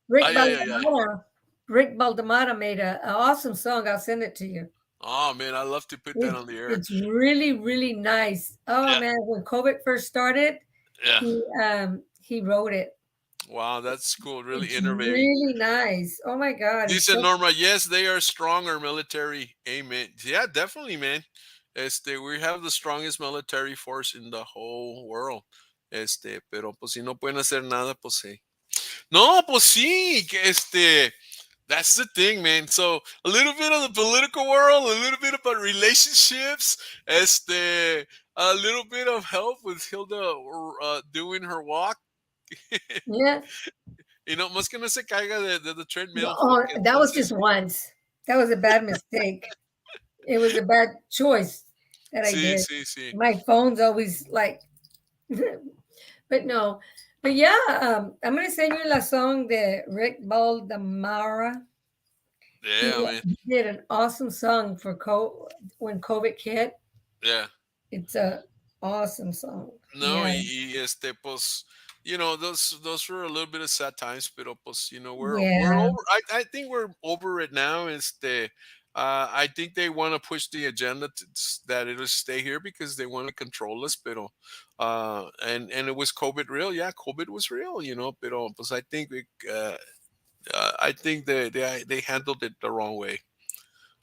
Rick Ay, ay, ay, ay. Baldamara. Rick Baldamara made an awesome song. I'll send it to you. Oh, man, I love to put that on the air. It's really, really nice. Oh Yeah, man, when COVID first started, yeah. he wrote it. Wow, that's cool. Really It's innovating. really nice. Oh my God, He it's said, so Norma, yes, they are stronger military. Amen. Yeah, definitely, man. We have the strongest military force in the whole world. Pero pues si no pueden hacer nada, pues sí. No, pues sí, that's the thing, man. So a little bit of the political world, a little bit about relationships, a little bit of help with Hilda doing her walk. yeah. Más que no se caiga de the treadmill, Oh, porque that was just entonces, once. That was a bad mistake. It was a bad choice that I sí, did. sí, sí. My phone's always like, but no. But yeah, I'm gonna send you la song de Rick Baldamara. Yeah, man. He did an awesome song for when COVID hit. Yeah. It's a awesome song. No, Yeah, pues, those were a little bit of sad times, pero pues, we're yeah, over. I think we're over it now. I think they want to push the agenda that it'll stay here because they want to control us. Pero, and it was COVID real. Yeah, COVID was real. Pero pues I think they handled it the wrong way.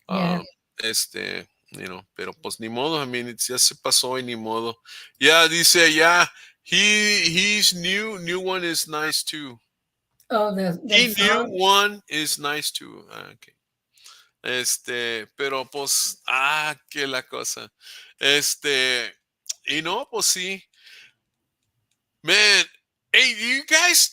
yeah. Um, pero pues ni modo. I mean, ya se pasó y ni modo. Yeah, dice, yeah, he's new. New one is nice too. Oh, the He knew song. one is nice too. Okay. Pero pues, que la cosa. Y no, pues sí. Man, hey,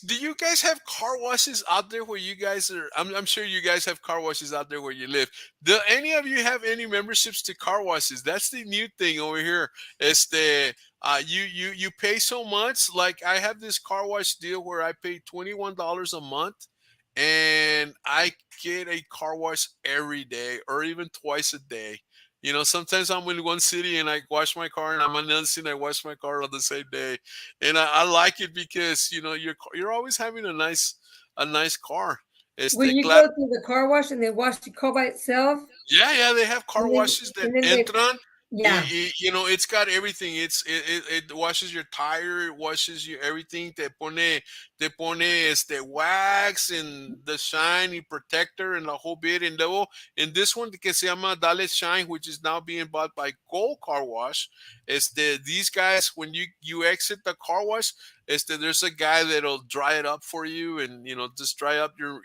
do you guys have car washes out there where you guys are? I'm sure you guys have car washes out there where you live. Do any of you have any memberships to car washes? That's the new thing over here. You pay so much. Like I have this car wash deal where I pay $21 a month, and I get a car wash every day or even twice a day. Sometimes I'm in one city and I wash my car, and I'm in another city and I wash my car on the same day, and I like it because you're always having a nice car. Where you Claro, go to the car wash and they wash the car by itself, yeah, they have car and then washes that and then they entran. yeah. It's got everything. It washes your tire, it washes you everything. Te pone wax and the shiny protector and the whole bit. And luego, in this one que se llama Dale Shine, which is now being bought by Gold Car Wash, these guys, when you exit the car wash, there's a guy that'll dry it up for you, and just dry up your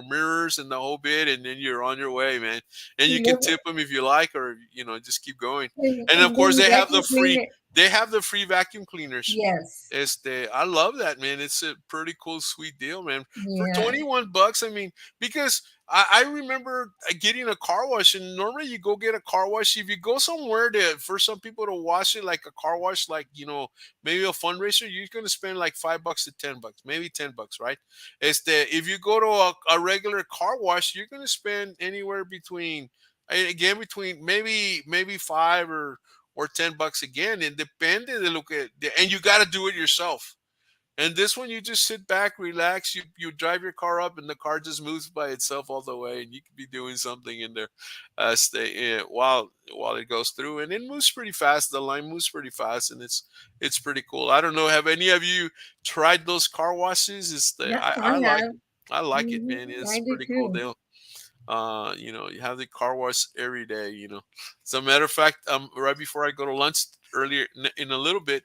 mirrors and the whole bit, and then you're on your way, man. And you can tip them if you like, or just keep going. And of And course, then they you have the vacuum clean free it. they have the free vacuum cleaners. Yes. I love that, man. It's a pretty cool, sweet deal, man. For Yeah. 21 bucks, I mean, because I remember getting a car wash, and normally you go get a car wash. If you go somewhere for some people to wash it, like a car wash, like maybe a fundraiser, you're gonna spend like $5 to $10, maybe $10, right? If you go to a regular car wash, you're gonna spend anywhere between, again, between maybe five or $10 again, and depende de lo que, and you got to do it yourself. And this one, you just sit back, relax. You drive your car up, and the car just moves by itself all the way, and you could be doing something in there, while it goes through, and it moves pretty fast. The line moves pretty fast, and it's pretty cool. I don't know. Have any of you tried those car washes? Yeah, I I like have. I like it, Mhm. man. It's I a do pretty cool too. deal. You have the car wash every day. As a matter of fact, right before I go to lunch earlier in a little bit,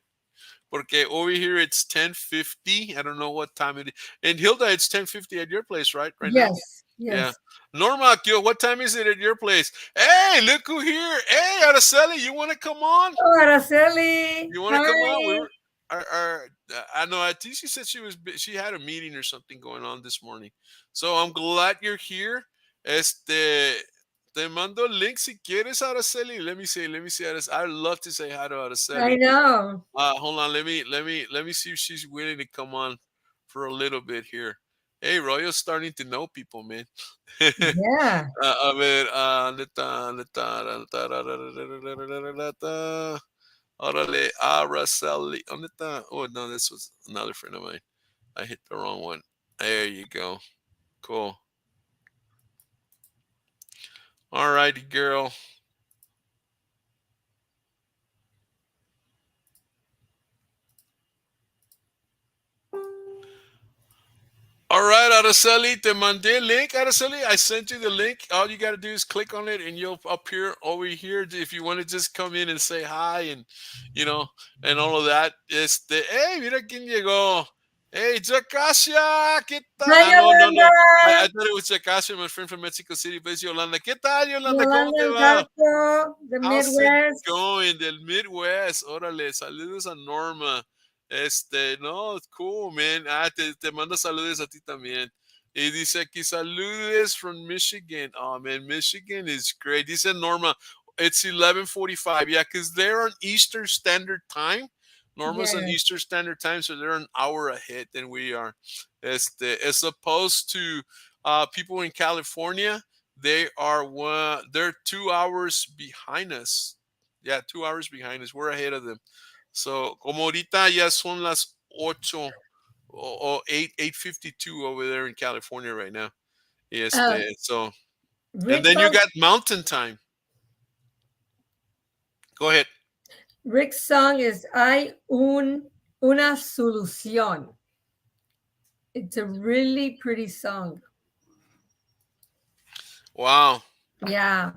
porque over here it's 10:50. I don't know what time it is. And Hilda, it's 10:50 at your place, right now. Yes, Yeah. yes. Norma, what time is it at your place? Hey, look who here. Hey, Araceli, you want to come on? Oh, Araceli. You want to come on? Hi. I know. I think she said she had a meeting or something going on this morning. So I'm glad you're here. Te mando link si quieres, Araceli. Let me see. I'd love to say hi to I Araceli. know. Hold on. Let me see if she's willing to come on for a little bit here. Hey, Royo's starting to know people, man. Yeah. A ver, neta. Órale, Araceli. ¿Dónde está? Oh, no, this was another friend of mine. I hit the wrong one. There you go. Cool. All righty, girl. All right, Araceli, te mandé link, Araceli. I sent you the link. All you got to do is click on it, and you'll appear over here. If you want to just come in and say hi, you know, and all of that. Hey, mira quién llegó. Hey, Jacasia, ¿qué tal? Hi, Ah, no, no, Yolanda. no. I thought it was Jacasia, my friend from Mexico City, but it's Yolanda. ¿Qué tal, Yolanda? ¿Cómo Yolanda te and va? Taco, the How's it Midwest. going? Del Midwest. Órale, saludos a Norma. No, cool, man. Te manda saludos a ti también. Y dice aquí, saludos from Michigan. Oh, man, Michigan is great. Dice Norma, it's 11:45. Yeah, because they're on Eastern Standard Time. Norma's on Yeah, Eastern Standard Time, so they're an hour ahead than we are. As opposed to people in California, they're 2 hours behind us. Yeah, 2 hours behind us. We're ahead of them. So, como ahorita ya son las 8 o 8:52 over there in California right now. uh, And Rick then you song. got mountain time. Go ahead. Rick's song is una solución. It's a really pretty song. Wow. Yeah,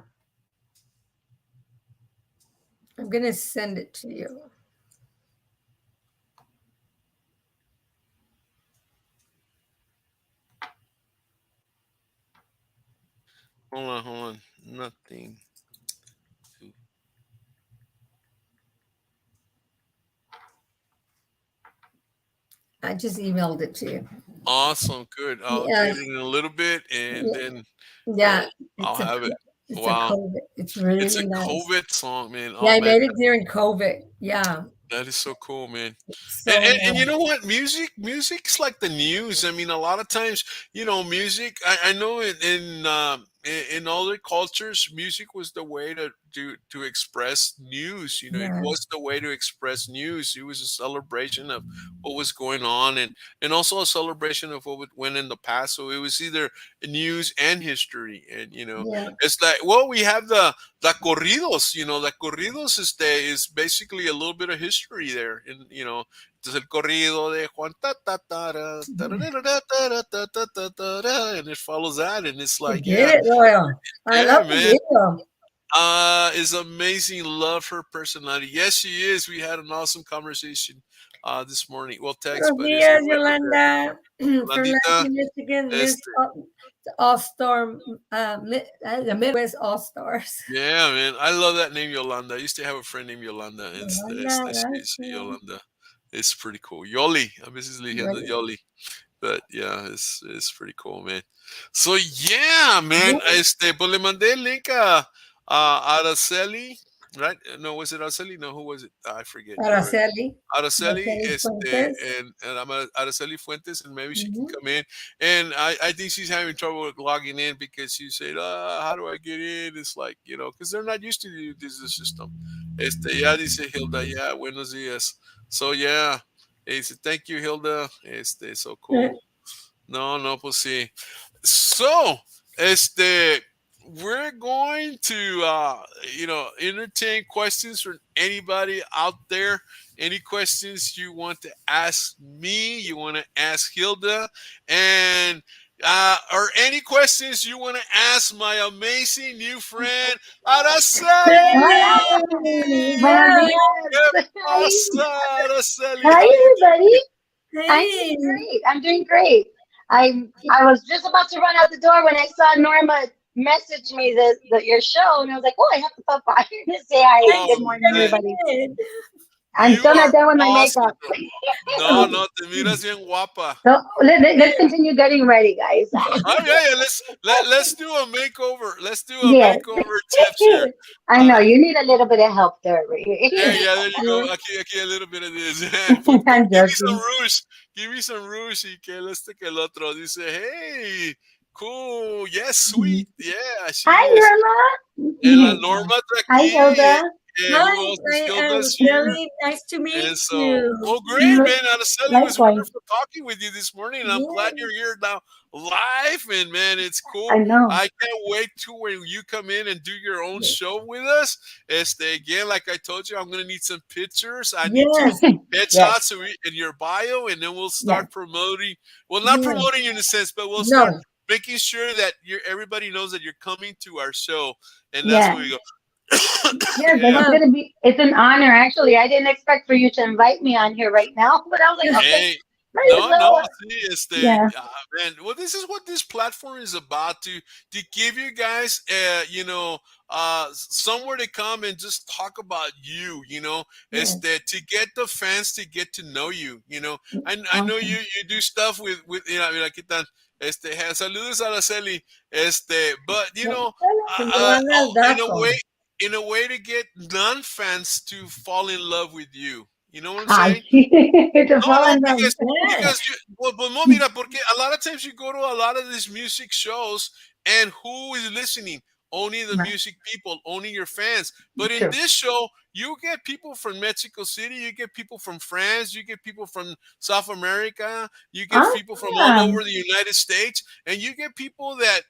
I'm gonna send it to you. Hold on. Nothing. I just emailed it to you. Awesome. Good. I'll Yeah, get it in a little bit and then yeah. I'll have it. It's a Wow. COVID. It's It's a really nice. COVID song, man. Yeah, Oh, I man. made it during COVID. Yeah, That is so cool, man. And, so and, and you nice. know what? Music's like the news. I mean, a lot of times, music. I know in other cultures, music was the way to express news. It Yeah, was the way to express news. It was a celebration of what was going on, and also a celebration of went in the past. So it was either news and history, and yeah. it's like, well, we have the corridos. The corridos is basically a little bit of history there, and entonces el corrido de Juan ta ta ta ra, tararara, tara, ta ta ta ta ra, and it follows that, and it's You like, get yeah, it, Royal. I yeah, love the man. video. Is amazing. Love her personality. Yes, she is. We had an awesome conversation this morning. Well, text, Buenos but it's días, whatever, girl. Yolanda, from Landita, Lansing, Michigan. este, All Star, the Midwest All Stars. yeah, man. I love that name, Yolanda. I used to have a friend named Yolanda, and Yolanda, it's Yolanda. It's pretty cool. Yoli. A veces le dije that's Yoli. But yeah, it's pretty cool, man. So yeah, man. Pues le mandé el link a Araceli, right? No, was it Araceli? No, who was it? I forget. Araceli. Araceli, Araceli Fuentes. and I'm Araceli Fuentes, and maybe she can Mhm. come in. And I think she's having trouble with logging in because she said, how do I get in? It's like, because they're not used to this system. Ya dice Hilda, yeah, buenos días. So yeah, thank you, Hilda. So cool. No, no, pues sí. So, we're going to, entertain questions from anybody out there. Any questions you want to ask me, you want to ask Hilda, and or any questions you want to ask my amazing new friend, Araceli. Hola. Hey, Buenos yeah. ¿Qué días. Hi. pasa, Araceli? Hi, How you everybody. doing? I'm Hey. doing great. I'm doing great. I was just about to run out the door when I saw Norma message me your show, and I was like, oh, I have to pop by here to say hi. I Good Oh, morning, man. everybody. did. I'm You still are not done with my awesome, makeup. bro. No, no, te miras bien guapa. So let's continue getting ready, guys. Oh yeah, yeah. Let's do a makeover. Let's do a Yes. makeover tips here. I know Uh, you need a little bit of help there. yeah, yeah. There you go. Aquí a little bit of this. I'm Give me some joking. rouge. Give me some rouge. Y que este que el otro dice, hey, cool. Yes, sweet. Yeah, she Hi, is. And la Norma. Norma está Hi, aquí. Hilda. Who Hi, else is I am Hilda's here? Kelly. Nice to And meet so, you. well, great, man. Araceli, it was Likewise. wonderful talking with you this morning. And I'm glad Yeah. you're here now live. And man, it's I cool. know. I can't wait to when you come in and do your own show with us. Again, like I told you, I'm going to need some pictures. I need some Yes. Yes. headshots in your bio, and then we'll Yes. start promoting. Well, not Yeah. promoting you in a sense, but we'll start No. making sure that everybody knows that you're coming to our show. And that's Yes. where we go. Yes, and Yeah. it's an honor actually. I didn't expect for you to invite me on here right now, but I was like, okay, Hey, might as no, no, well. see, Yeah. man. Well, this is what this platform is about to give you guys, somewhere to come and just talk about you, Yes. to get the fans to get to know you, I know Awesome. you do stuff with, mira, ¿qué tal? Saludos a Araceli, but in a way, Joanna.com. to get non-fans to fall in love with you. You know what I'm Hi. saying? To No, fall no, in love. Yes. well, no, mira, porque a lot of times you go to a lot of these music shows, and who is listening? Only the Right. music people, only your fans. But in True. this show, you get people from Mexico City, you get people from France, you get people from South America, you get people from all Awesome. over the United States, and you get people that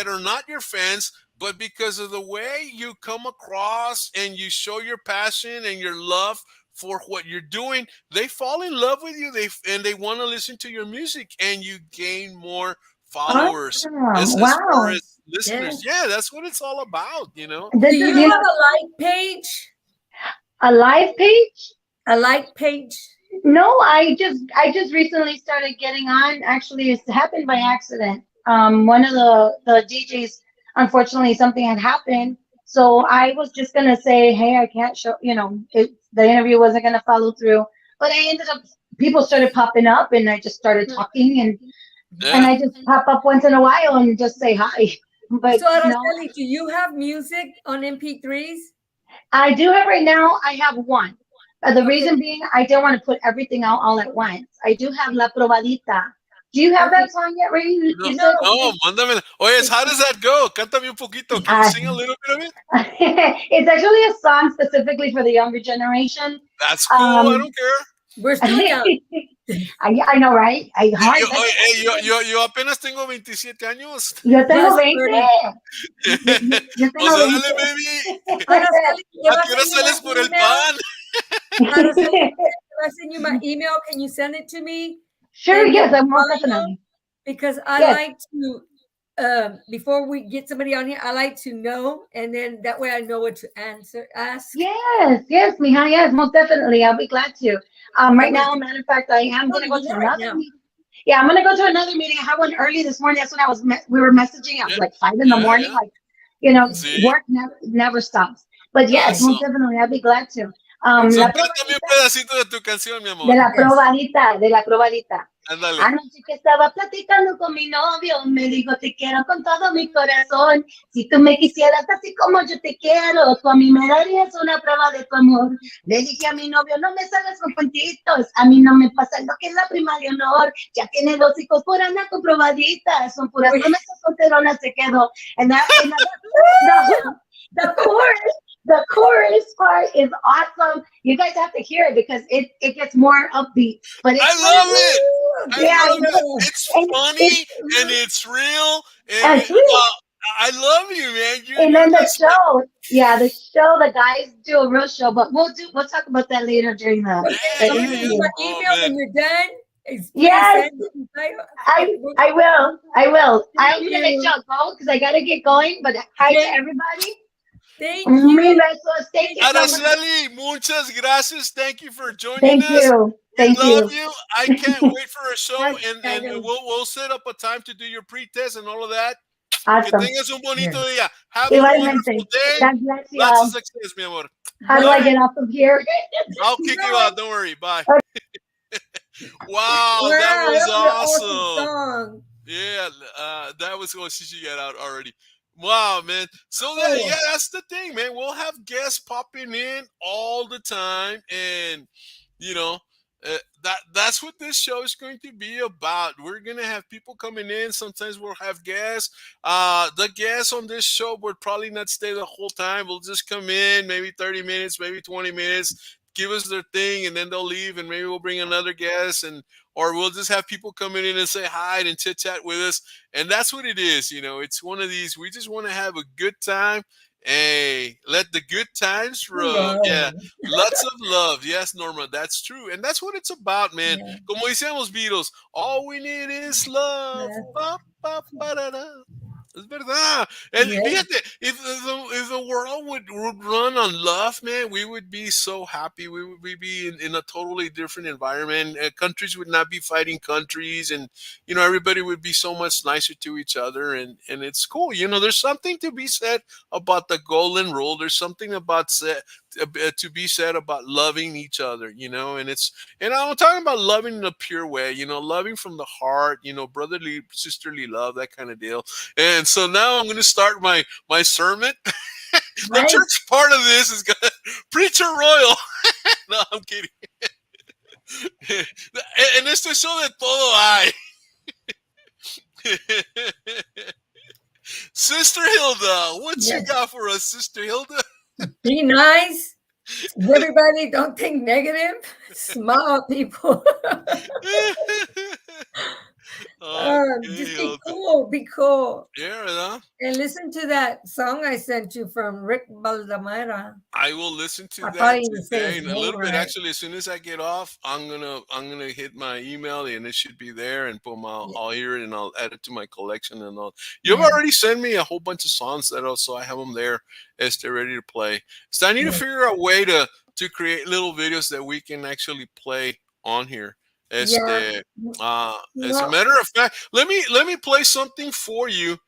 are not your fans, but because of the way you come across and you show your passion and your love for what you're doing, they fall in love with you. They want to listen to your music, and you gain more followers Awesome. as far Wow. as listeners. Yes. Yeah, that's what it's all about. Do This is, you have a like page? a live page. A like page? No, I just recently started getting on. Actually, it's happened by accident. One of the DJs, unfortunately, something had happened. So I was just gonna say, hey, I can't show. The interview wasn't gonna follow through. But I ended up, people started popping up, and I just started talking, and Yeah. I just pop up once in a while and just say hi. But So, Araceli, do you have music on MP3s? I do have right now. I have one. The Okay. reason being, I don't want to put everything out all at once. I do have La Probadita. Do you have Okay. that song yet, Ray? You, No, you No. said no, mándame. Oye, how does that go? Cántame un poquito. Can you uh, sing a little bit of it? it's actually a song specifically for the younger generation. That's cool. I Um, don't care. We're still young. I know, right? Yo, That's oye, yo apenas tengo 27 años. yo tengo That's 20. pretty. Yo Pues tengo órale, 20. baby. Araceli, ¿te ¿A va a qué hora send you my sales por el email? pan? Araceli, if I send you my email, can you send it to me? Sure, And yes, then I most bio? definitely. Because I Yes. like to, before we get somebody on here, I like to know, and then that way I know what to ask. Yes, mija, yes, most definitely. I'll be glad to. Right now, a matter of fact, I am No, going to go to yeah, right another now. meeting. Yeah, I'm going to go to another meeting. I had one early this morning. That's when we were messaging at Yeah, like 5 in the yeah, morning. yeah. Like, Sí, work never stops. But yes, Okay. most awesome. definitely, I'll be glad to. So, La cántame un probadita, pedacito de tu canción, mi amor. de la Yes. probadita, de la probadita. Ándale. Anoche que estaba platicando con mi novio, me dijo te quiero con todo mi corazón. Si tú me quisieras así como yo te quiero, tú a mí me darías una prueba de tu amor. Le dije a mi novio, no me salgas con cuentitos, a mí no me pasa lo que es la prima de honor. Ya tiene 2 hijos por anda comprobaditas, son puras Uy. promesas solterona se quedó. And the chorus part is awesome. You guys have to hear it because it gets more upbeat. But it's I love it. I yeah, love it. It's and funny and it's real. And it's real. I love you, man. And You're then the just like, show, the guys do a real show, but we'll talk about that later during the yeah, So yeah, you send yeah. me my interview. Oh, email man. when you're done. Please Yes, send it. I will. I will. I'm Thank gonna let you. y'all go because I gotta get going. But hi to Thank, everybody. thank Mil you. besos. Thank you so much. Araceli, muchas gracias. Thank you for joining Thank us. you. We Thank love you. you. I can't wait for a show, and Hashtag we'll set up a time to do your pre-test and all of that. Que Awesome. tengas un bonito here. día. Have a wonderful Igualmente. day. God bless you Lots of all. success, mi amor. How do I Bye. get off of here? I'll kick you No. out. Don't worry. Bye. Okay. Wow, Wow, that was that was an awesome awesome. song. Yeah, that was what she got out already. Wow, man. So that Cool. that's the thing, man. We'll have guests popping in all the time, and you know that's what this show is going to be about. We're gonna have people coming in. Sometimes we'll have guests. The guests on this show would probably not stay the whole time. We'll just come in, maybe 30 minutes, maybe 20 minutes, give us their thing, and then they'll leave, and maybe we'll bring another guest, and or we'll just have people coming in and say hi and chit chat with us. And that's what it is. It's one of these, we just want to have a good time. Hey, let the good times roll. Yeah, No. lots of love. Yes, Norma, that's true. And that's what it's about, man. Yeah. Como decían los Beatles, all we need is love. Ba, ba, ba, da, da. Es verdad. And Yeah. fíjate, if the world would run on love, man, we would be so happy. We would be in a totally different environment. Countries would not be fighting countries, and everybody would be so much nicer to each other. And it's cool. There's something to be said about the golden rule. There's something to be said about loving each other. And I'm talking about loving in a pure way. Loving from the heart. Brotherly, sisterly love, that kind of deal. And so now I'm going to start my sermon. The Nice. church part of this is going to preacher royal. No, I'm kidding. En este show de todo hay. Sister Hilda, what you Yes. got for us, Sister Hilda? Be nice. Everybody, don't think negative. Smile, people. Just be Hilda. cool. Be cool. Yeah, huh? And listen to that song I sent you from Rick Baldamera. I will listen to I that probably didn't say today his in a little name bit. right. Actually, as soon as I get off, I'm gonna hit my email and it should be there, and boom, I'll hear it and I'll add it to my collection and all. You've Yeah. already sent me a whole bunch of songs that also I have them there as they're ready to play. So I need to Yeah. figure out a way to create little videos that we can actually play on here. Yeah. As a matter of fact, let me play something for you.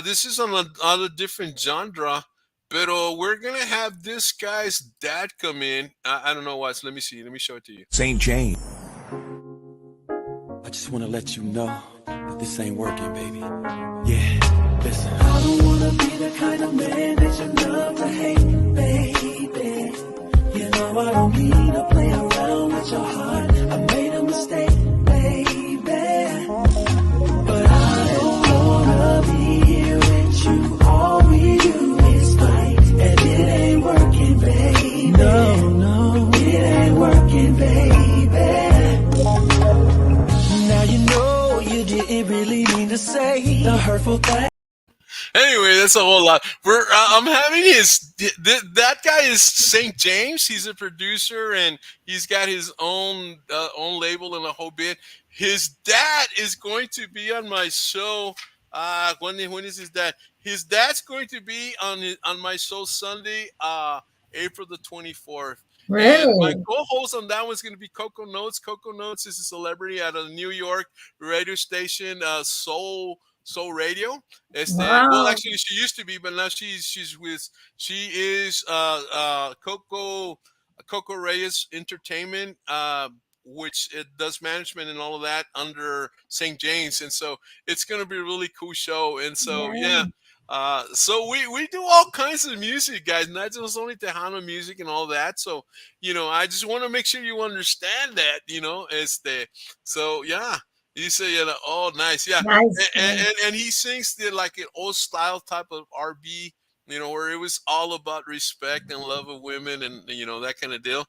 This is on a different genre. But we're gonna have this guy's dad come in. I don't know why. So let me see. Let me show it to you. St. James. I just want to let you know that this ain't working, baby. Yeah, listen. I don't want to be the kind of man that you love to hate, baby. You know I don't mean to play around with your heart. I made a mistake, baby. But I don't want to be here with you. All we do is fight, and it ain't working, baby. No, it ain't working, baby. Now you know you didn't really mean to say the hurtful thing. Anyway, that's a whole lot. I'm having that guy is St. James. He's a producer and he's got his own label and a whole bit. His dad is going to be on my show. When is his dad? His dad's going to be on my show Sunday, April the 24th. Really? And my co-host on that one's going to be Coco Notes. Coco Notes is a celebrity at a New York radio station, Soul Radio. Wow. Well, actually, she used to be, but now she is Coco Reyes Entertainment, which it does management and all of that under St. James, and so it's going to be a really cool show. And so yeah. So we do all kinds of music, guys, not just only Tejano music and all that. So I just want to make sure you understand that. So yeah. You say, oh, nice, yeah, Nice. and he sings like an old style type of R&B, where it was all about respect and love of women and that kind of deal.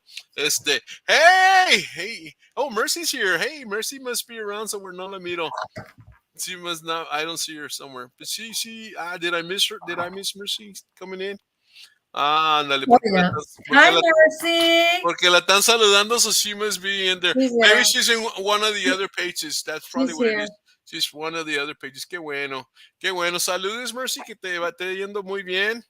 Hey, oh, Mercy's here. Hey, Mercy must be around somewhere. No la miro. She must not. I don't see her somewhere. But she. Did I miss her? Did I miss Mercy coming in? Ah, ándale, Oh, yeah. Hi, Mercy. porque la están saludando, so she must be in there. She's Maybe there. she's in one of the other pages. That's probably She's what it here. is. She's one of the other pages. Qué bueno. Qué bueno. Saludos, Mercy, que te va te yendo muy bien.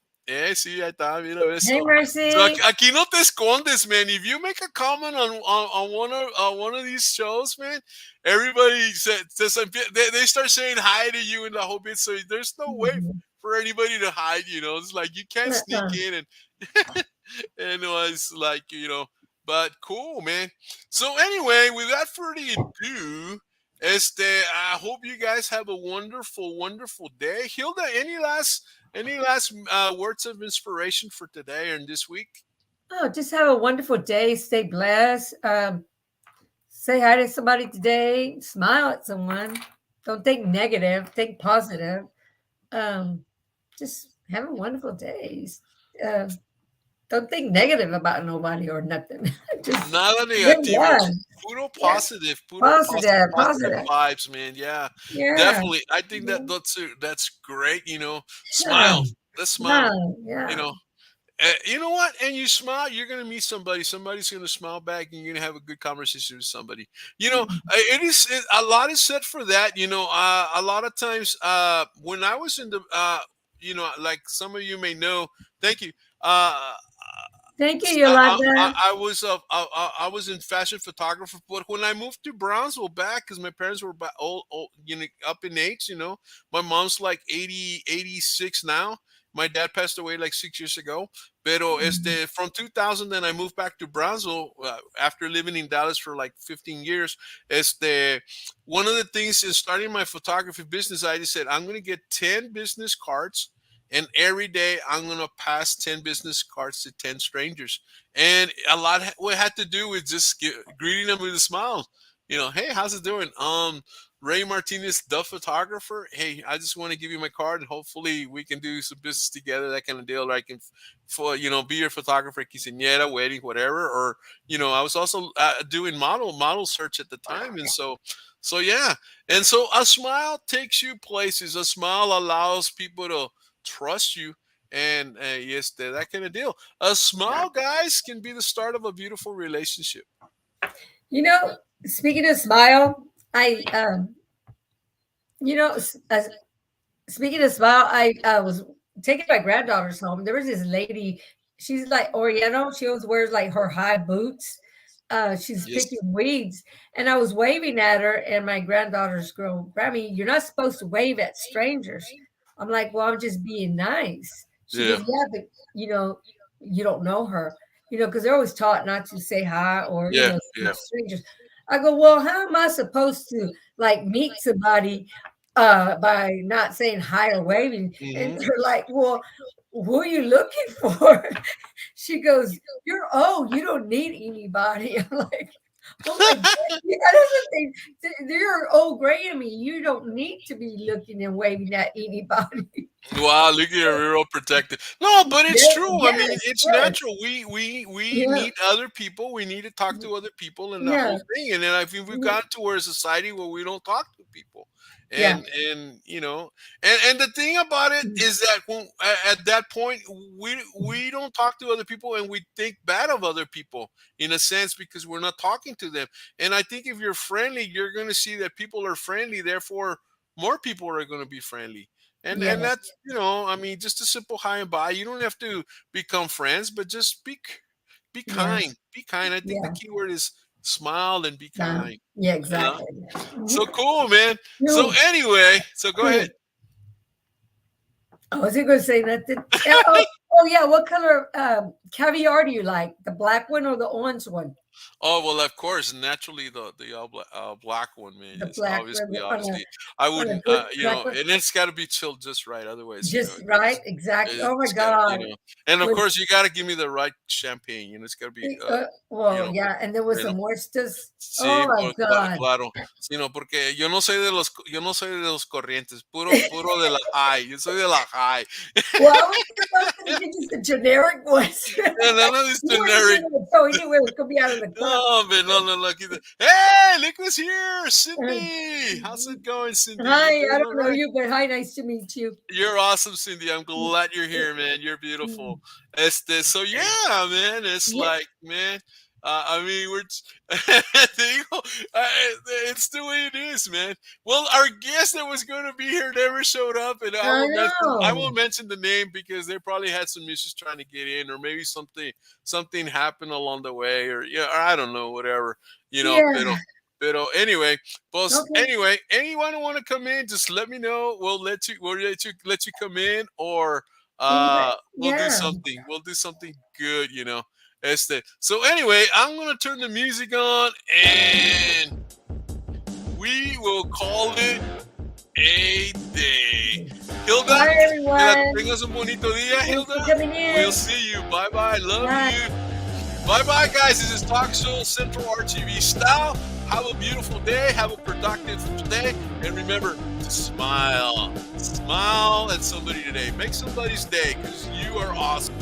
Sí, ahí está, mira Hey, eso. Mercy. So, aquí no te escondes, man. If you make a comment on one of these shows, man, everybody says they start saying hi to you and the whole bit. So there's no way for anybody to hide. It's like you can't sneak in and and it was like but cool, man. So anyway, without further ado, I hope you guys have a wonderful, wonderful day. Hilda, any last words of inspiration for today and this week? Oh, just have a wonderful day. Stay blessed. Say hi to somebody today. Smile at someone. Don't think negative. Think positive. Just have a wonderful day. Don't think negative about nobody or nothing. Just Nada live negativo. one. Puro positive. Puro Positive. positive vibes, man. Yeah, Yeah. definitely. I think that's great. Smile. Let's smile. Yeah. You know what? And you smile, you're gonna meet somebody. Somebody's gonna smile back, and you're gonna have a good conversation with somebody. A lot is said for that. A lot of times, when I was in the, like some of you may know. Thank you. Thank you, Yolanda. I was in fashion photography, but when I moved to Brownsville back, because my parents were old, up in age, my mom's like 80, 86 now. My dad passed away like 6 years ago. Pero from 2000, then I moved back to Brownsville after living in Dallas for like 15 years. One of the things in starting my photography business, I just said, I'm going to get 10 business cards. And every day I'm going to pass 10 business cards to 10 strangers. And a lot what had to do with just greeting them with a smile. Hey, how's it doing? Ray Martinez, the photographer. Hey, I just want to give you my card and hopefully we can do some business together, that kind of deal. Or I can, be your photographer, quinceañera, wedding, whatever. Or, I was also doing model search at the time. And so yeah. And so a smile takes you places. A smile allows people to trust you, and that kind of deal. A smile, guys, can be the start of a beautiful relationship. Speaking of smile, speaking of smile, I was taking my granddaughters home. There was this lady. She's like Oriental. She always wears like her high boots. She's picking weeds, and I was waving at her, and my granddaughters go, "Grammy, you're not supposed to wave at strangers." I'm like, "Well, I'm just being nice." She goes, "Yeah, but you don't know her, because they're always taught not to say hi or strangers." I go, "Well, how am I supposed to like meet somebody by not saying hi or waving?" And they're like, "Well, who are you looking for?" She goes, "You're old. You don't need anybody." I'm like, "Oh my God, that's the thing. You're old gray to me. You don't need to be looking and waving at anybody." Wow, look at you're real protected. No, but it's true. I mean, it's natural. We need other people. We need to talk to other people and the whole thing. And then I think we've gotten to where a society where we don't talk to people. And and the thing about it is that when at that point we don't talk to other people and we think bad of other people in a sense because we're not talking to them. And I think if you're friendly, you're going to see that people are friendly. Therefore, more people are going to be friendly. And that's I mean, just a simple hi and bye. You don't have to become friends, but just be kind. Be kind. I think the key word is smile and be kind. Yeah, exactly. So cool, man. So anyway, go ahead. I wasn't going to say nothing. Oh yeah, what color caviar do you like? The black one or the orange one? Oh well, of course, naturally the all black one, man. The black obviously, I wouldn't, and it's got to be chilled just right. Otherwise, just right, exactly. Oh my God! And of course, you got to give me the right champagne. It's got to be and there was some oysters Sí, Oh my God. claro. Sí, no, porque yo no soy de los corrientes, puro de la high. Yo soy de la high. Well, I was thinking just the generic ones. Yeah, none of this You weren't generic. even gonna tell anywhere it could be out of the cup. No, man, no. Hey, look who's here, Cindy. How's it going, Cindy? Hi, You doing I don't all know right? you, but hi, nice to meet you. You're awesome, Cindy. I'm glad you're here, man. You're beautiful. So yeah, man. It's Yeah. like, man. I mean, there you go. It's the way it is, man. Well, our guest that was going to be here never showed up, and I know. won't mention the name because they probably had some issues trying to get in, or maybe something happened along the way, or I don't know, whatever, Yeah. But anyway, Okay. anyway, anyone who want to come in, just let me know. We'll let you come in, or Anybody- we'll do yeah. something. We'll do something good, So anyway, I'm gonna turn the music on, and we will call it a day. Hilda, Bye, que everyone. tengas un bonito día, Thanks Hilda. for coming in. We'll see you. Bye bye. Love Bye. you. Bye bye, guys. This is Talk Show Central RTV style. Have a beautiful day. Have a productive day. And remember to smile. Smile at somebody today. Make somebody's day, because you are awesome.